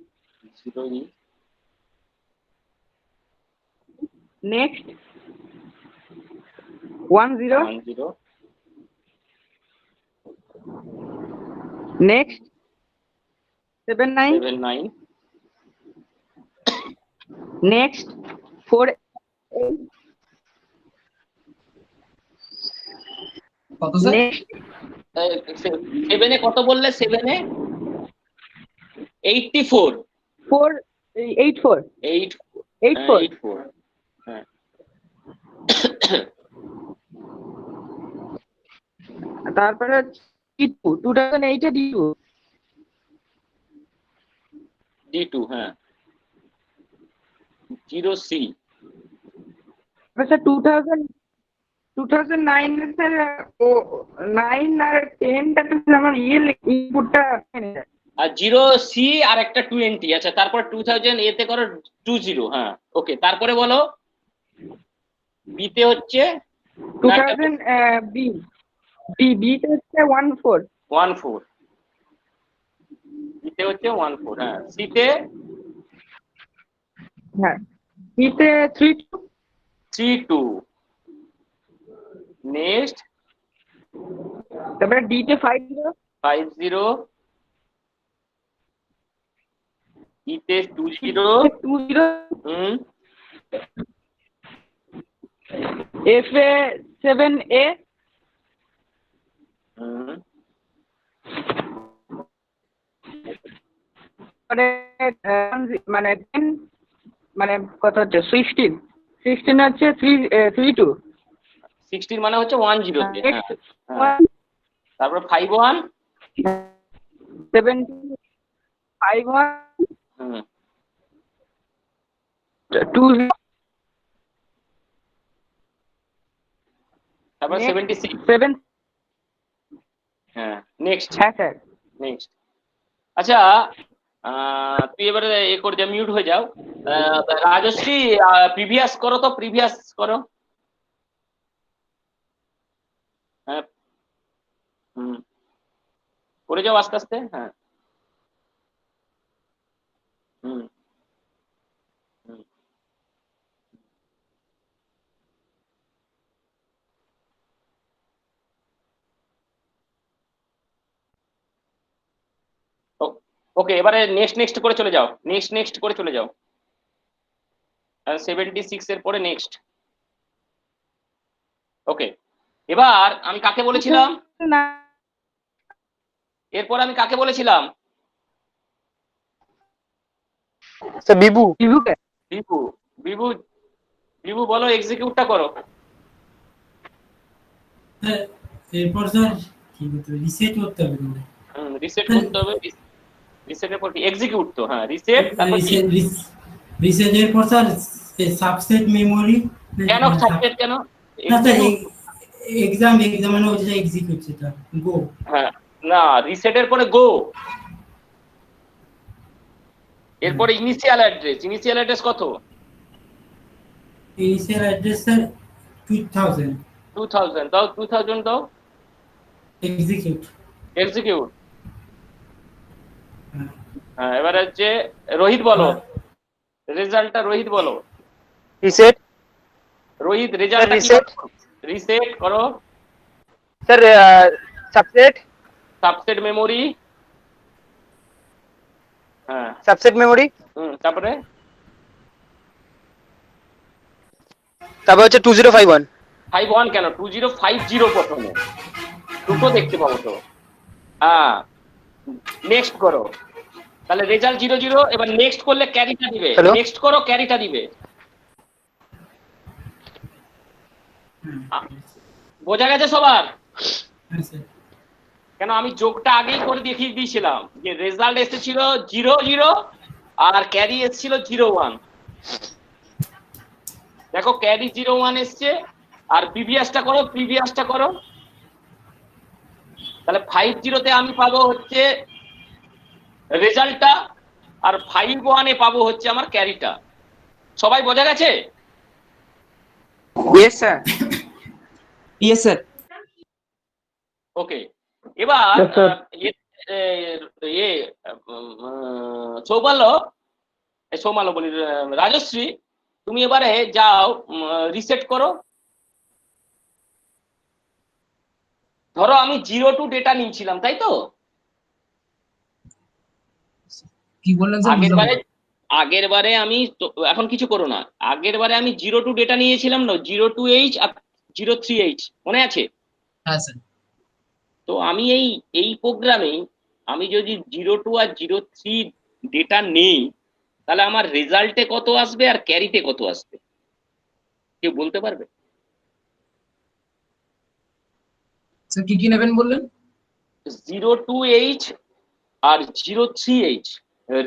S2: 0E
S6: next 10
S2: 10
S6: next 79
S2: 79
S6: next 4
S4: কত স্যার?
S6: নেক্সট
S2: 7 এ কত বললে? 7 এ 84
S6: 84
S2: 84 হ্যাঁ
S6: তারপরে D2 2008 এ
S2: D2 হ্যাঁ 0C
S6: স্যার 2009 এ স্যার ও 9 আর 10 টা তো আমার ইনপুটটা
S2: আর 0C আর একটা 20। আচ্ছা তারপর 2000 এতে করো 20। হ্যাঁ ওকে, তারপরে বলো বি তে হচ্ছে
S6: 2000 বি তে হচ্ছে 14
S2: 14 বি তে হচ্ছে 14 হ্যাঁ সি তে
S6: হ্যাঁ বি তে
S2: 32 নেক্সট
S6: তারপরে ডি তে 50
S2: 50 ই তে 20
S6: এফ এ 7A মানে 10 মানে কত হচ্ছে 16 হচ্ছে 32
S2: 16 মানে হচ্ছে 10 তে হ্যাঁ তারপর 51
S6: 17 51 20
S2: তারপর 76
S6: 7
S2: হ্যাঁ নেক্সট
S6: হ্যাঁ স্যার
S2: নেক্সট। আচ্ছা তুই এবারে এ করে যা, মিউট হয়ে যাও। রাজশ্রী প্রিভিয়াস করো তো, প্রিভিয়াস করো। হ্যাঁ করে যাও আস্তে আস্তে। হ্যাঁ ওকে, এবারে নেক্সট নেক্সট করে চলে যাও, নেক্সট নেক্সট করে চলে যাও। 76 এর পরে নেক্সট। ওকে, এবার আমি কাকে বলেছিলাম? এরপর আমি কাকে বলেছিলাম?
S1: বিভু
S2: বিভু বিভু বিভু বলো, এক্সিকিউটটা করো।
S3: এরপর স্যার কি করতে হবে? রিসেট করতে হবে।
S2: রিসেট করতে হবে। রিসেটের পর কি? এক্সিকিউট তো, হ্যাঁ রিসেট, তারপর কি?
S3: রিসেটের পর স্যার সাবসেট মেমরি।
S2: কেন সাবসেট কেন?
S3: না স্যার এক্সাম মানে হচ্ছে এক্সিকিউট সেটা গো।
S2: হ্যাঁ না, রিসেটের পরে গো, এরপরে ইনিশিয়াল অ্যাড্রেস কত?
S3: ইনিশিয়াল অ্যাড্রেস স্যার 2000
S2: 2000 দাও, 2000 দাও,
S3: এক্সিকিউট।
S2: এক্সিকিউট। হ্যাঁ, এবারে হচ্ছে রোহিত বলো রেজাল্টটা, রোহিত বলো।
S1: রিসেট
S2: রোহিত রেজাল্টটা কি?
S1: reset।
S2: রিসেট করো।
S1: Sir subset
S2: subset memory. হ্যাঁ,
S1: সাবসেট মেমোরি,
S2: তারপরে
S1: তারপর হচ্ছে 2051।
S2: 51 কেন? 2050 প্রথমে, দুটো দেখতে পাবো তো। হ্যাঁ, নেক্সট করো। তাহলে রেজাল্ট 00। এবার নেক্সট করলে ক্যারিটা দিবে।
S1: Hello?
S2: নেক্সট করো, ক্যারিটা দিবে। বোঝা গেছে সবার?
S3: হ্যাঁ স্যার।
S2: কেন আমি যোগটা আগেই করে দেখিয়ে দিয়েছিলাম যে রেজাল্ট এসেছিল 00 আর ক্যারি এসেছিল 01। দেখো ক্যারি 01 এসছে, আর প্রিভিয়াসটা করো। তাহলে 50 তে আমি পাবো হচ্ছে রেজাল্টটা, আর 51 এ পাবো হচ্ছে আমার ক্যারিটা। সবাই বোঝা গেছে?
S1: Yes sir.
S9: Yes sir.
S2: Okay, এবার
S5: Yes, sir.
S2: সৌমাল্য বলি, রাজশ্রী, তুমি এবারে যাও, রিসেট করো। ধরো আমি 02 ডেটা নিয়েছিলাম, তাই তো?
S4: কি বললেন স্যার?
S2: আগের বারে আমি এখন কিছু করো না। আগের বারে আমি 02 ডেটা নিয়েছিলাম না, 02H আর 03H, মনে আছে?
S4: হ্যাঁ স্যার।
S2: তো আমি এই প্রোগ্রামে আমি যদি 02 আর 03 ডেটা নেই, তাহলে আমার রেজাল্টে কত আসবে আর ক্যারিতে কত আসবে, কেউ বলতে পারবে?
S4: স্যার কি কি নেবেন বললেন?
S2: 02H আর 03H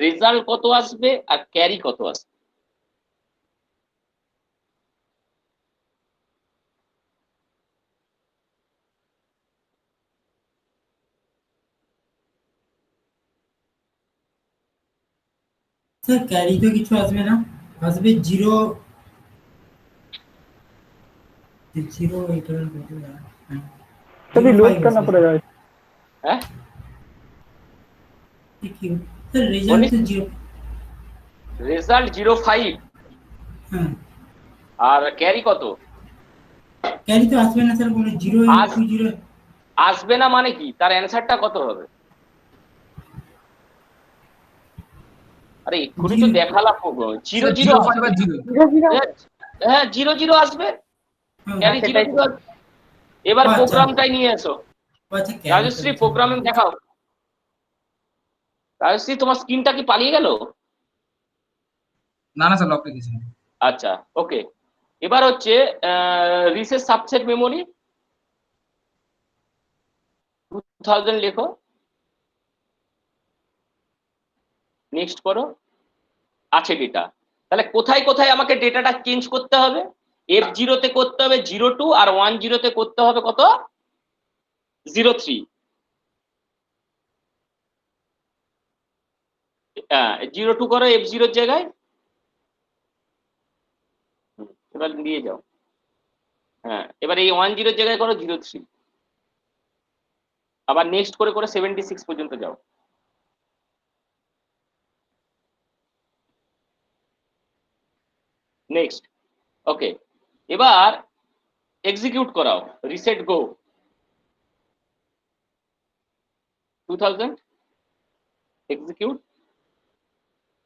S2: রেজাল্ট কত আসবে আর ক্যারি কত আসবে?
S3: স্যার ক্যারি তো কিছু আসবে না, আসবে 0 এটা
S5: तभी लोड करना पड़ेगा।
S2: হ্যাঁ,
S3: স্যার রেজাল্ট তো 0।
S2: রেজাল্ট 05
S3: হ্যাঁ,
S2: আর ক্যারি কত?
S3: ক্যারি তো আসবে না স্যার, কোনো 0 20।
S2: আসবে না মানে কি? তার অ্যানসারটা কত হবে? আরে এক্ষুনি তো দেখালাম 00। হ্যাঁ, 00 আসবে, ক্যারি 00। এবার প্রোগ্রামটাই নিয়ে এসো। রাজশ্রী প্রোগ্রামিং দেখাও। রাজশ্রী, তোমার স্ক্রিনটা কি পালিয়ে গেল?
S4: না না স্যার, লক রেখেছি।
S2: আচ্ছা, ওকে। এবার হচ্ছে রিসেট সাবসেট মেমোরি 2000 লেখো, নেক্সট করো। আছে ডেটা, তাহলে কোথায় কোথায় আমাকে ডেটাটা চেঞ্জ করতে হবে? F0 তে করতে হবে 02, আর 10 তে করতে হবে কত? 03। 02 করো F0 এর জায়গায়। এবার দিয়ে যাও। হ্যাঁ, এবার এই 10 এর জায়গায় করো 03। আবার নেক্সট করে করে 76 পর্যন্ত যাও। নেক্সট, ওকে। এবার এক্সিকিউট করাও, রিসেট গো 2000, execute,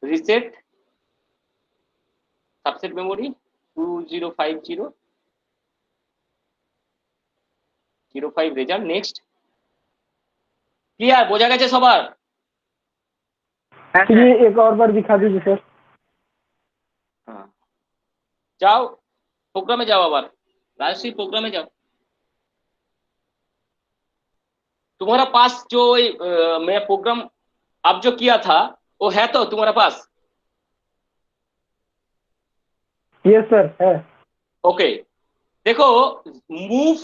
S2: reset subset memory 2050 05 result. Next, clear? বোঝা গেছে সবার?
S5: ये एक और बार दिखा दीजिए सर।
S2: हाँ, जाओ प्रोग्रामे जाओ, आबार राजश्री प्रोग्रामे जाओ। तुम्हारा पास जो मैं प्रोग्राम अब जो किया था वो है तो तुम्हारा पास?
S5: यस सर है।
S2: ओके, देखो মুভ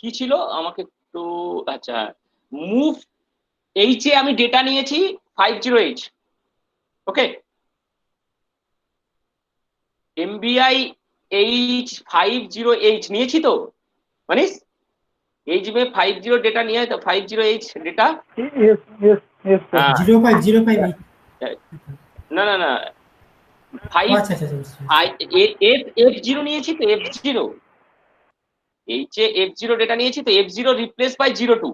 S2: কি ছিল আমাকে টু আচ্ছা মুভ এইচ এ আমি ডেটা নিয়েছি 50H, ওকে, MBI H50H নিয়েছি তো মানিস, এইচ মে 50 ডেটা নিয়ে তো 50H data,
S5: Yes, yes, yes, sir.
S2: হ্যাঁ
S3: 0505
S2: না না না ফাইভ
S3: আচ্ছা আচ্ছা আচ্ছা
S2: F0 নিয়েছি তো F0 H A F0 data নিয়েছি তো F0 रिप्लेस बाय 02,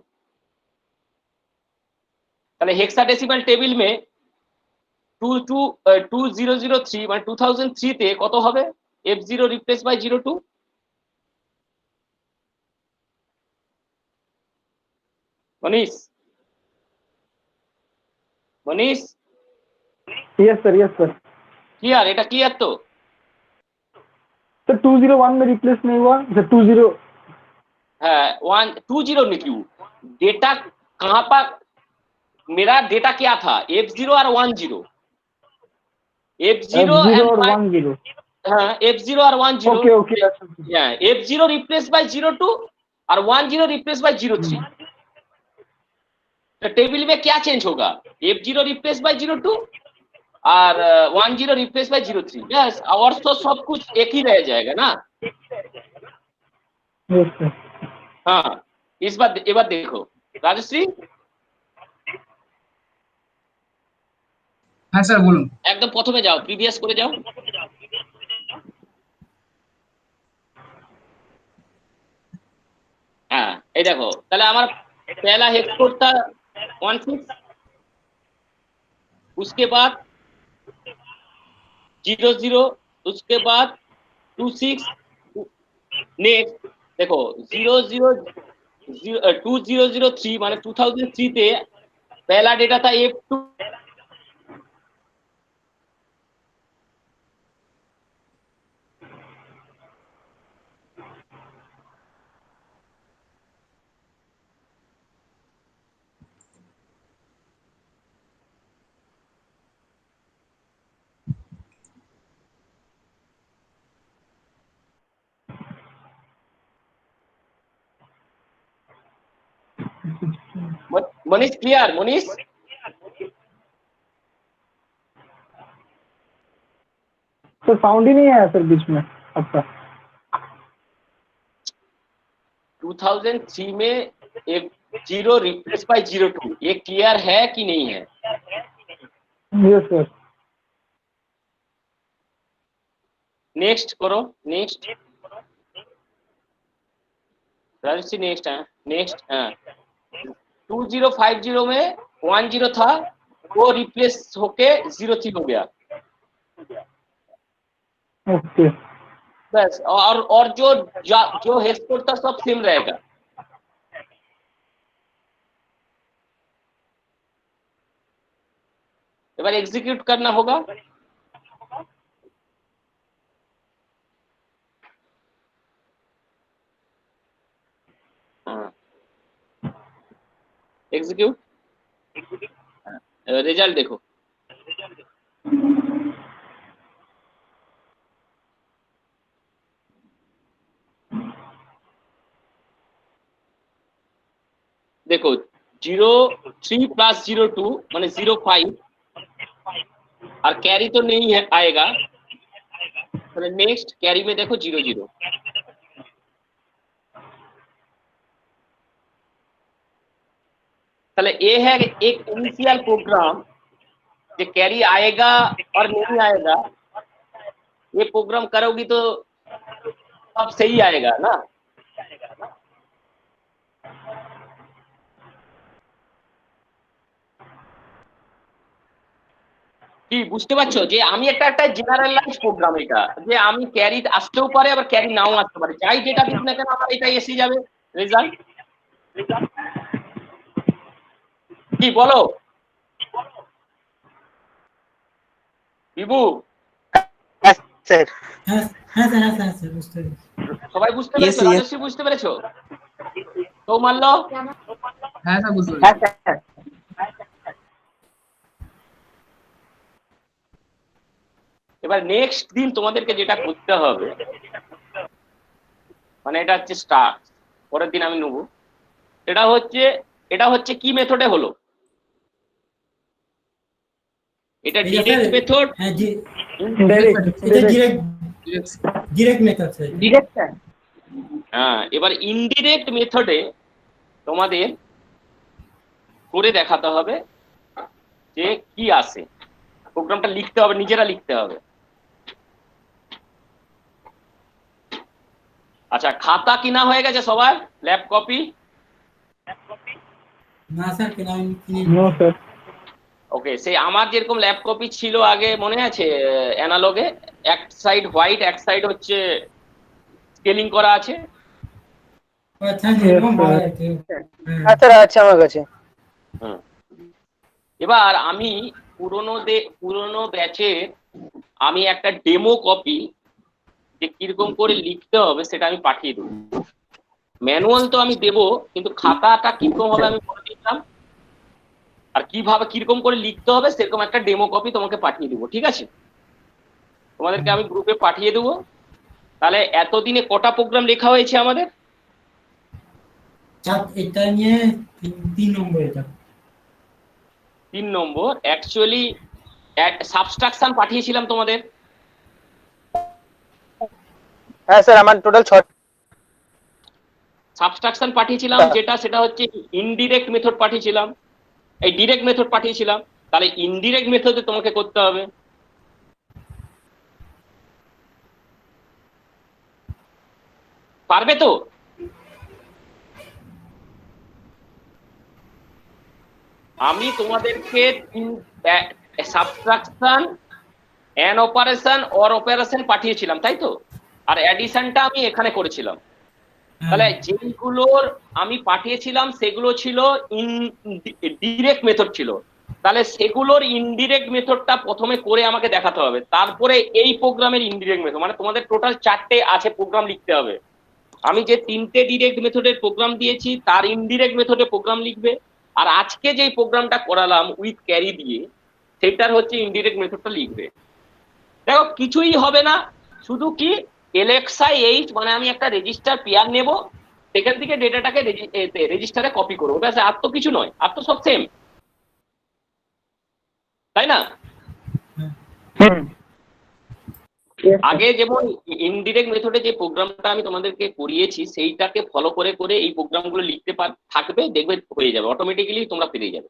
S2: তাহলে হেক্সাডেসিমাল টেবিল মে 2003 মানে 2003 তে কত হবে F0 replace by 02? Manish Manish
S5: Yes, sir. Yes, sir.
S2: Clear, এটা ক্লিয়ার তো?
S5: सर 201 में रिप्लेस नहीं हुआ सर 20
S2: हाँ 120 में क्यों? डेटा कहाँ पर, मेरा डेटा क्या था F0 और 10, F0
S5: और 10
S2: हाँ F0 और 10,
S5: ओके ओके
S2: हाँ F0 रिप्लेस बाय 02 और 10 रिप्लेस बाय 03, तो टेबल में क्या चेंज होगा? F0 रिप्लेस बाय 02 और 10 रिप्लेस बाय 03, यस, और तो सब कुछ एक ही रह जाएगा ना।
S5: यस सर
S2: हाँ इस बार এবার দেখো রাজশ্রী,
S4: হ্যাঁ স্যার বলুন।
S2: একদম প্রথমে যাও, প্রিভিয়াস করে যাও। हाँ ये देखो তাহলে আমার पहला हेक्स कोड था 16, उसके बाद 00, उसके बाद 26, नेक्स्ट देखो 2003 माने 2003 তে पहला डेटा था F2, Manish clear? Manish
S5: sir sound ही नहीं आया सर बीच में आपका
S2: 2003 में F0 रिप्लेस बाय 02, ये क्लियर है कि नहीं है?
S5: यस सर
S2: नेक्स्ट करो, नेक्स्ट राजश्री, नेक्स्ट है, नेक्स्ट हाँ 2050 में 10 था, वो रिप्लेस होके 03 हो गया,
S5: ओके
S2: बस, और जो हेक्स कोड था सब सेम रहेगा। এবার एग्जीक्यूट करना होगा, एग्जीक्यूट, रिजल्ट देखो, देखो 03 प्लस 02 माने 05 और कैरी तो नहीं है आएगा, तो नेक्स्ट कैरी में देखो 00, তাহলে ये है एक इनिशियल प्रोग्राम जो कैरी आएगा और नहीं आएगा, ये प्रोग्राम करोगी तो सब सही आएगा ना। কি বুঝতে পারছো যে আমি একটা জেনারেলাইজ প্রোগ্রাম, এটা যে আমি ক্যারি আসতেও পারে আবার ক্যারি নাও আসতে পারে, যাই ডেটা দিক না কেন আমার এটাই এসে যাবে রেজাল্ট। কি বলো বিভু?
S1: স্যার
S3: হ্যাঁ হ্যাঁ স্যার হ্যাঁ স্যার স্যার বুঝতে পেরেছি
S2: সবাই বুঝতে
S9: Yes,
S2: পেরেছো?
S9: yes.
S2: রাজশ্রী বুঝতে পেরেছো? তো মানলো?
S4: হ্যাঁ স্যার বুঝতে
S1: হ্যাঁ
S4: পেরেছি।
S1: স্যার
S2: এবার নেক্সট দিন তোমাদেরকে যেটা করতে হবে, মানে এটা হচ্ছে স্টার্ট, পরের দিন আমি নেবো, এটা হচ্ছে কি মেথডে হলো? এটা ডিরেক্ট মেথড।
S3: হ্যাঁ
S5: Direct.
S3: এটা
S5: Direct.
S3: Direct method sir.
S6: Direct
S2: হ্যাঁ, এবার ইনডিরেক্ট মেথডে তোমাদের করে দেখাতে হবে যে কি আসে। প্রোগ্রামটা লিখতে হবে, নিজেরা লিখতে হবে। আচ্ছা, খাতা কিনা হয়ে গেছে সবার? Lab copy?
S3: না স্যার কেন কিনি
S5: No, sir.
S2: ওকে, সেই আমার যেরকম ল্যাব কপি ছিল আগে মনে আছে, অ্যানালগে এক সাইড হোয়াইট এক সাইড হচ্ছে স্কেলিং করা আছে।
S3: আচ্ছা যেরকম ভালো আছে।
S1: হ্যাঁ স্যার আছে আমার কাছে।
S2: এবার আমি পুরনো ব্যাচে আমি একটা ডেমো কপি যে কিরকম করে লিখতে হবে সেটা আমি পাঠিয়ে দেবো। ম্যানুয়াল তো আমি দেবো, কিন্তু খাতাটা কিরকম হবে আমি বলে দিলাম, আর কিভাবে কিরকম করে লিখতে হবে সেরকম একটা ডেমো কপি তোমাকে পাঠিয়ে দেবো। ঠিক আছে, তোমাদেরকে আমি গ্রুপে পাঠিয়ে দেবো। তাহলে এতদিনে কটা প্রোগ্রাম লেখা হয়েছে আমাদের?
S3: এটা নিয়ে 3 নম্বর। এটা
S2: 3 নম্বর। অ্যাকচুয়ালি সাবস্ট্রাকশন পাঠিয়েছিলাম তোমাদের।
S1: হ্যাঁ স্যার আমার টোটাল 6
S2: সাবস্ট্রাকশন পাঠিয়েছিলাম, সেটা হচ্ছে ইনডিরেক্ট মেথড পাঠিয়েছিলাম, এই ডিরেক্ট মেথড পাঠিয়েছিলাম। তাহলে ইনডিরেক্ট মেথডে তোমাকে করতে হবে। পারবে তো? আমি তোমাদেরকে subtraction, an operation, or operation পাঠিয়েছিলাম, তাই তো? আর অ্যাডিশনটা আমি এখানে করেছিলাম। তাহলে যেগুলোর আমি পাঠিয়েছিলাম সেগুলো ছিল ডিরেক্ট মেথড ছিল। তাহলে সেগুলোর ইনডিরেক্ট মেথডটা প্রথমে করে আমাকে দেখাতে হবে, তারপরে এই প্রোগ্রামের ইনডিরেক্ট মেথড, মানে তোমাদের টোটাল 4টে আছে প্রোগ্রাম লিখতে হবে। আমি যে 3টে ডিরেক্ট মেথডের প্রোগ্রাম দিয়েছি তার ইনডিরেক্ট মেথডে প্রোগ্রাম লিখবে, আর আজকে যেই প্রোগ্রামটা করালাম উইথ ক্যারি দিয়ে সেটার হচ্ছে ইনডিরেক্ট মেথডটা লিখবে। দেখো কিছুই হবে না, শুধু কি এলএক্সআই 8 মানে আমি একটা রেজিস্টার পেয়ার নেব, সেখান থেকে ডেটাটাকে রেজিস্টারে কপি করবো, ব্যাস। আর তো কিছু নয়, আর তো সব সেম, তাই না? আগে যেমন ইনডিরেক্ট মেথডে যে প্রোগ্রামটা আমি তোমাদেরকে করিয়েছি সেইটাকে ফলো করে করে এই প্রোগ্রামগুলো লিখতে থাকবে, দেখবে হয়ে যাবে, অটোমেটিক্যালি তোমরা পেরে যাবে।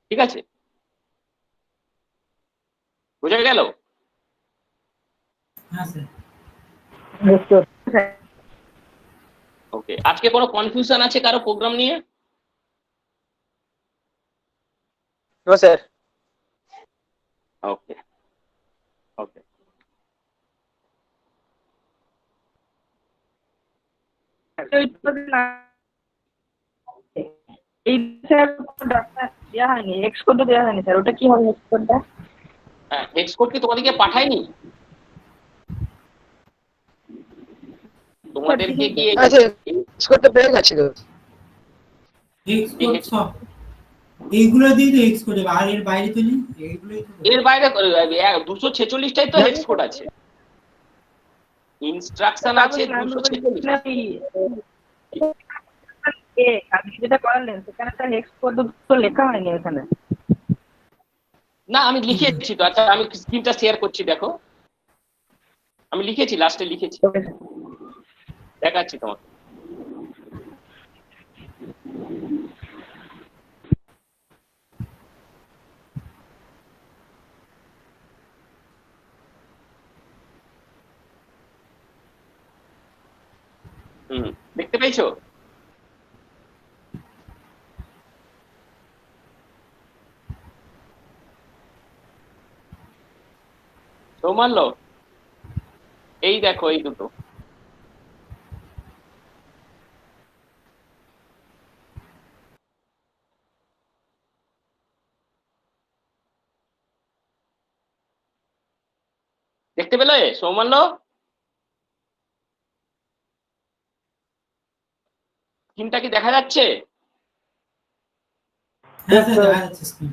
S2: ঠিক আছে, বোঝা গেল?
S3: হ্যাঁ স্যার।
S5: Yes, sir.
S2: ওকে, আজকে কোনো কনফিউশন আছে কারো প্রোগ্রাম নিয়ে?
S1: No sir.
S2: Okay okay.
S6: এই স্যার দেওয়া হয়নি, এক্স কোডটা দেওয়া হয়নি স্যার, ওটা কি হবে এক্স কোডটা?
S2: হ্যাঁ, হেক্স কোড কি তোমাদেরকে পাঠায়নি? তোমাদেরকে কি
S1: আচ্ছা স্কোরটা পেয়ে গেছে তো।
S3: এক্সপোর্ট সব এইগুলো দিয়ে তো এক্স করে, আর এর বাইরে তো নেই, এইগুলোই তো।
S2: এর বাইরে 246টাই তো হেক্স কোড আছে, ইনস্ট্রাকশন আছে 246।
S6: আপনি যেটা করালেন সেখানে স্যার এক্স কোড তো লেখা হয়নি এখানে।
S2: না, আমি লিখেছি তো। আচ্ছা, আমি স্ক্রিনটা শেয়ার করছি, দেখো আমি লিখেছি, লাস্টে লিখেছি, দেখাচ্ছি তোমাকে। দেখতে পেয়েছো? তো মানলো, এই দেখো এই দুটো। দেখতে পেলে সৌমান্য? স্ক্রিনটা কি দেখা যাচ্ছে?
S3: হ্যাঁ স্যার দেখা যাচ্ছে স্ক্রিন।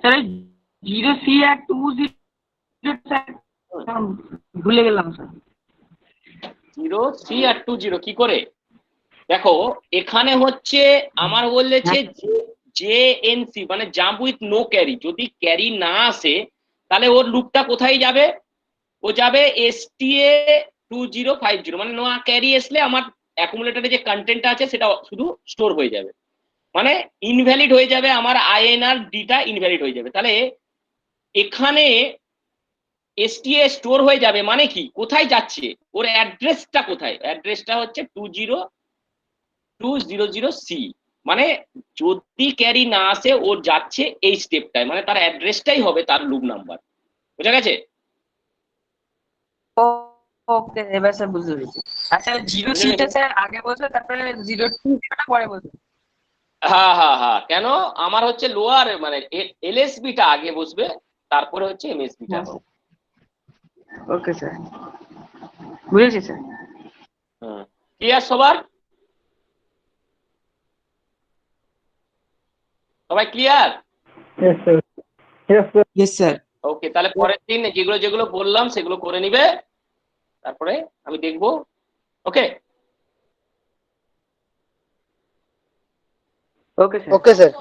S6: স্যার জিরো সি আর 2 0 স্যার ভুলে গেলাম স্যার।
S2: 0 সি আর 2 0 কি করে? দেখো এখানে হচ্ছে আমার বলেছে জেএনসি মানে জাম্প উইথ নো ক্যারি, যদি ক্যারি না আসে তাহলে ওর লুপটা কোথায় যাবে? ও যাবে এসটিএ 2050 মানে নো ক্যারি আসলে আমার অ্যাকুমুলেটরে যে কন্টেন্টটা আছে সেটা শুধু স্টোর হয়ে যাবে, মানে ইনভ্যালিড হয়ে যাবে, আমার আইএনআর ডিটা ইনভ্যালিড হয়ে যাবে। তাহলে এখানে এসটিএ স্টোর হয়ে যাবে মানে কি, কোথায় যাচ্ছে, ওর অ্যাড্রেসটা কোথায়? অ্যাড্রেসটা হচ্ছে 20200C, মানে যদি ক্যারি না আসে ওর যাচ্ছে এই স্টেপটায়, মানে তার অ্যাড্রেসটাই হবে তার লুপ নাম্বার। বুঝা গেছে?
S6: ওকে এবার স্যার বুঝতে পেরেছি। আচ্ছা জিরো সিটা স্যার আগে বলছো তারপরে 02টা পরে বলছো?
S2: হ্যাঁ হ্যাঁ হ্যাঁ, কেন আমার হচ্ছে লোয়ার মানে এলএসবিটা আগে বসবে, তারপরে হচ্ছে এমএসবিটা হবে।
S6: ওকে স্যার বুঝেছি স্যার।
S2: ক্লিয়ার সবার? সবাই clear?
S5: Yes, sir. Yes, sir.
S9: Yes, sir.
S2: ওকে, তাহলে পরের দিন যেগুলো যেগুলো বললাম সেগুলো করে নিবে, তারপরে আমি দেখবো। ওকে
S6: ওকে স্যার।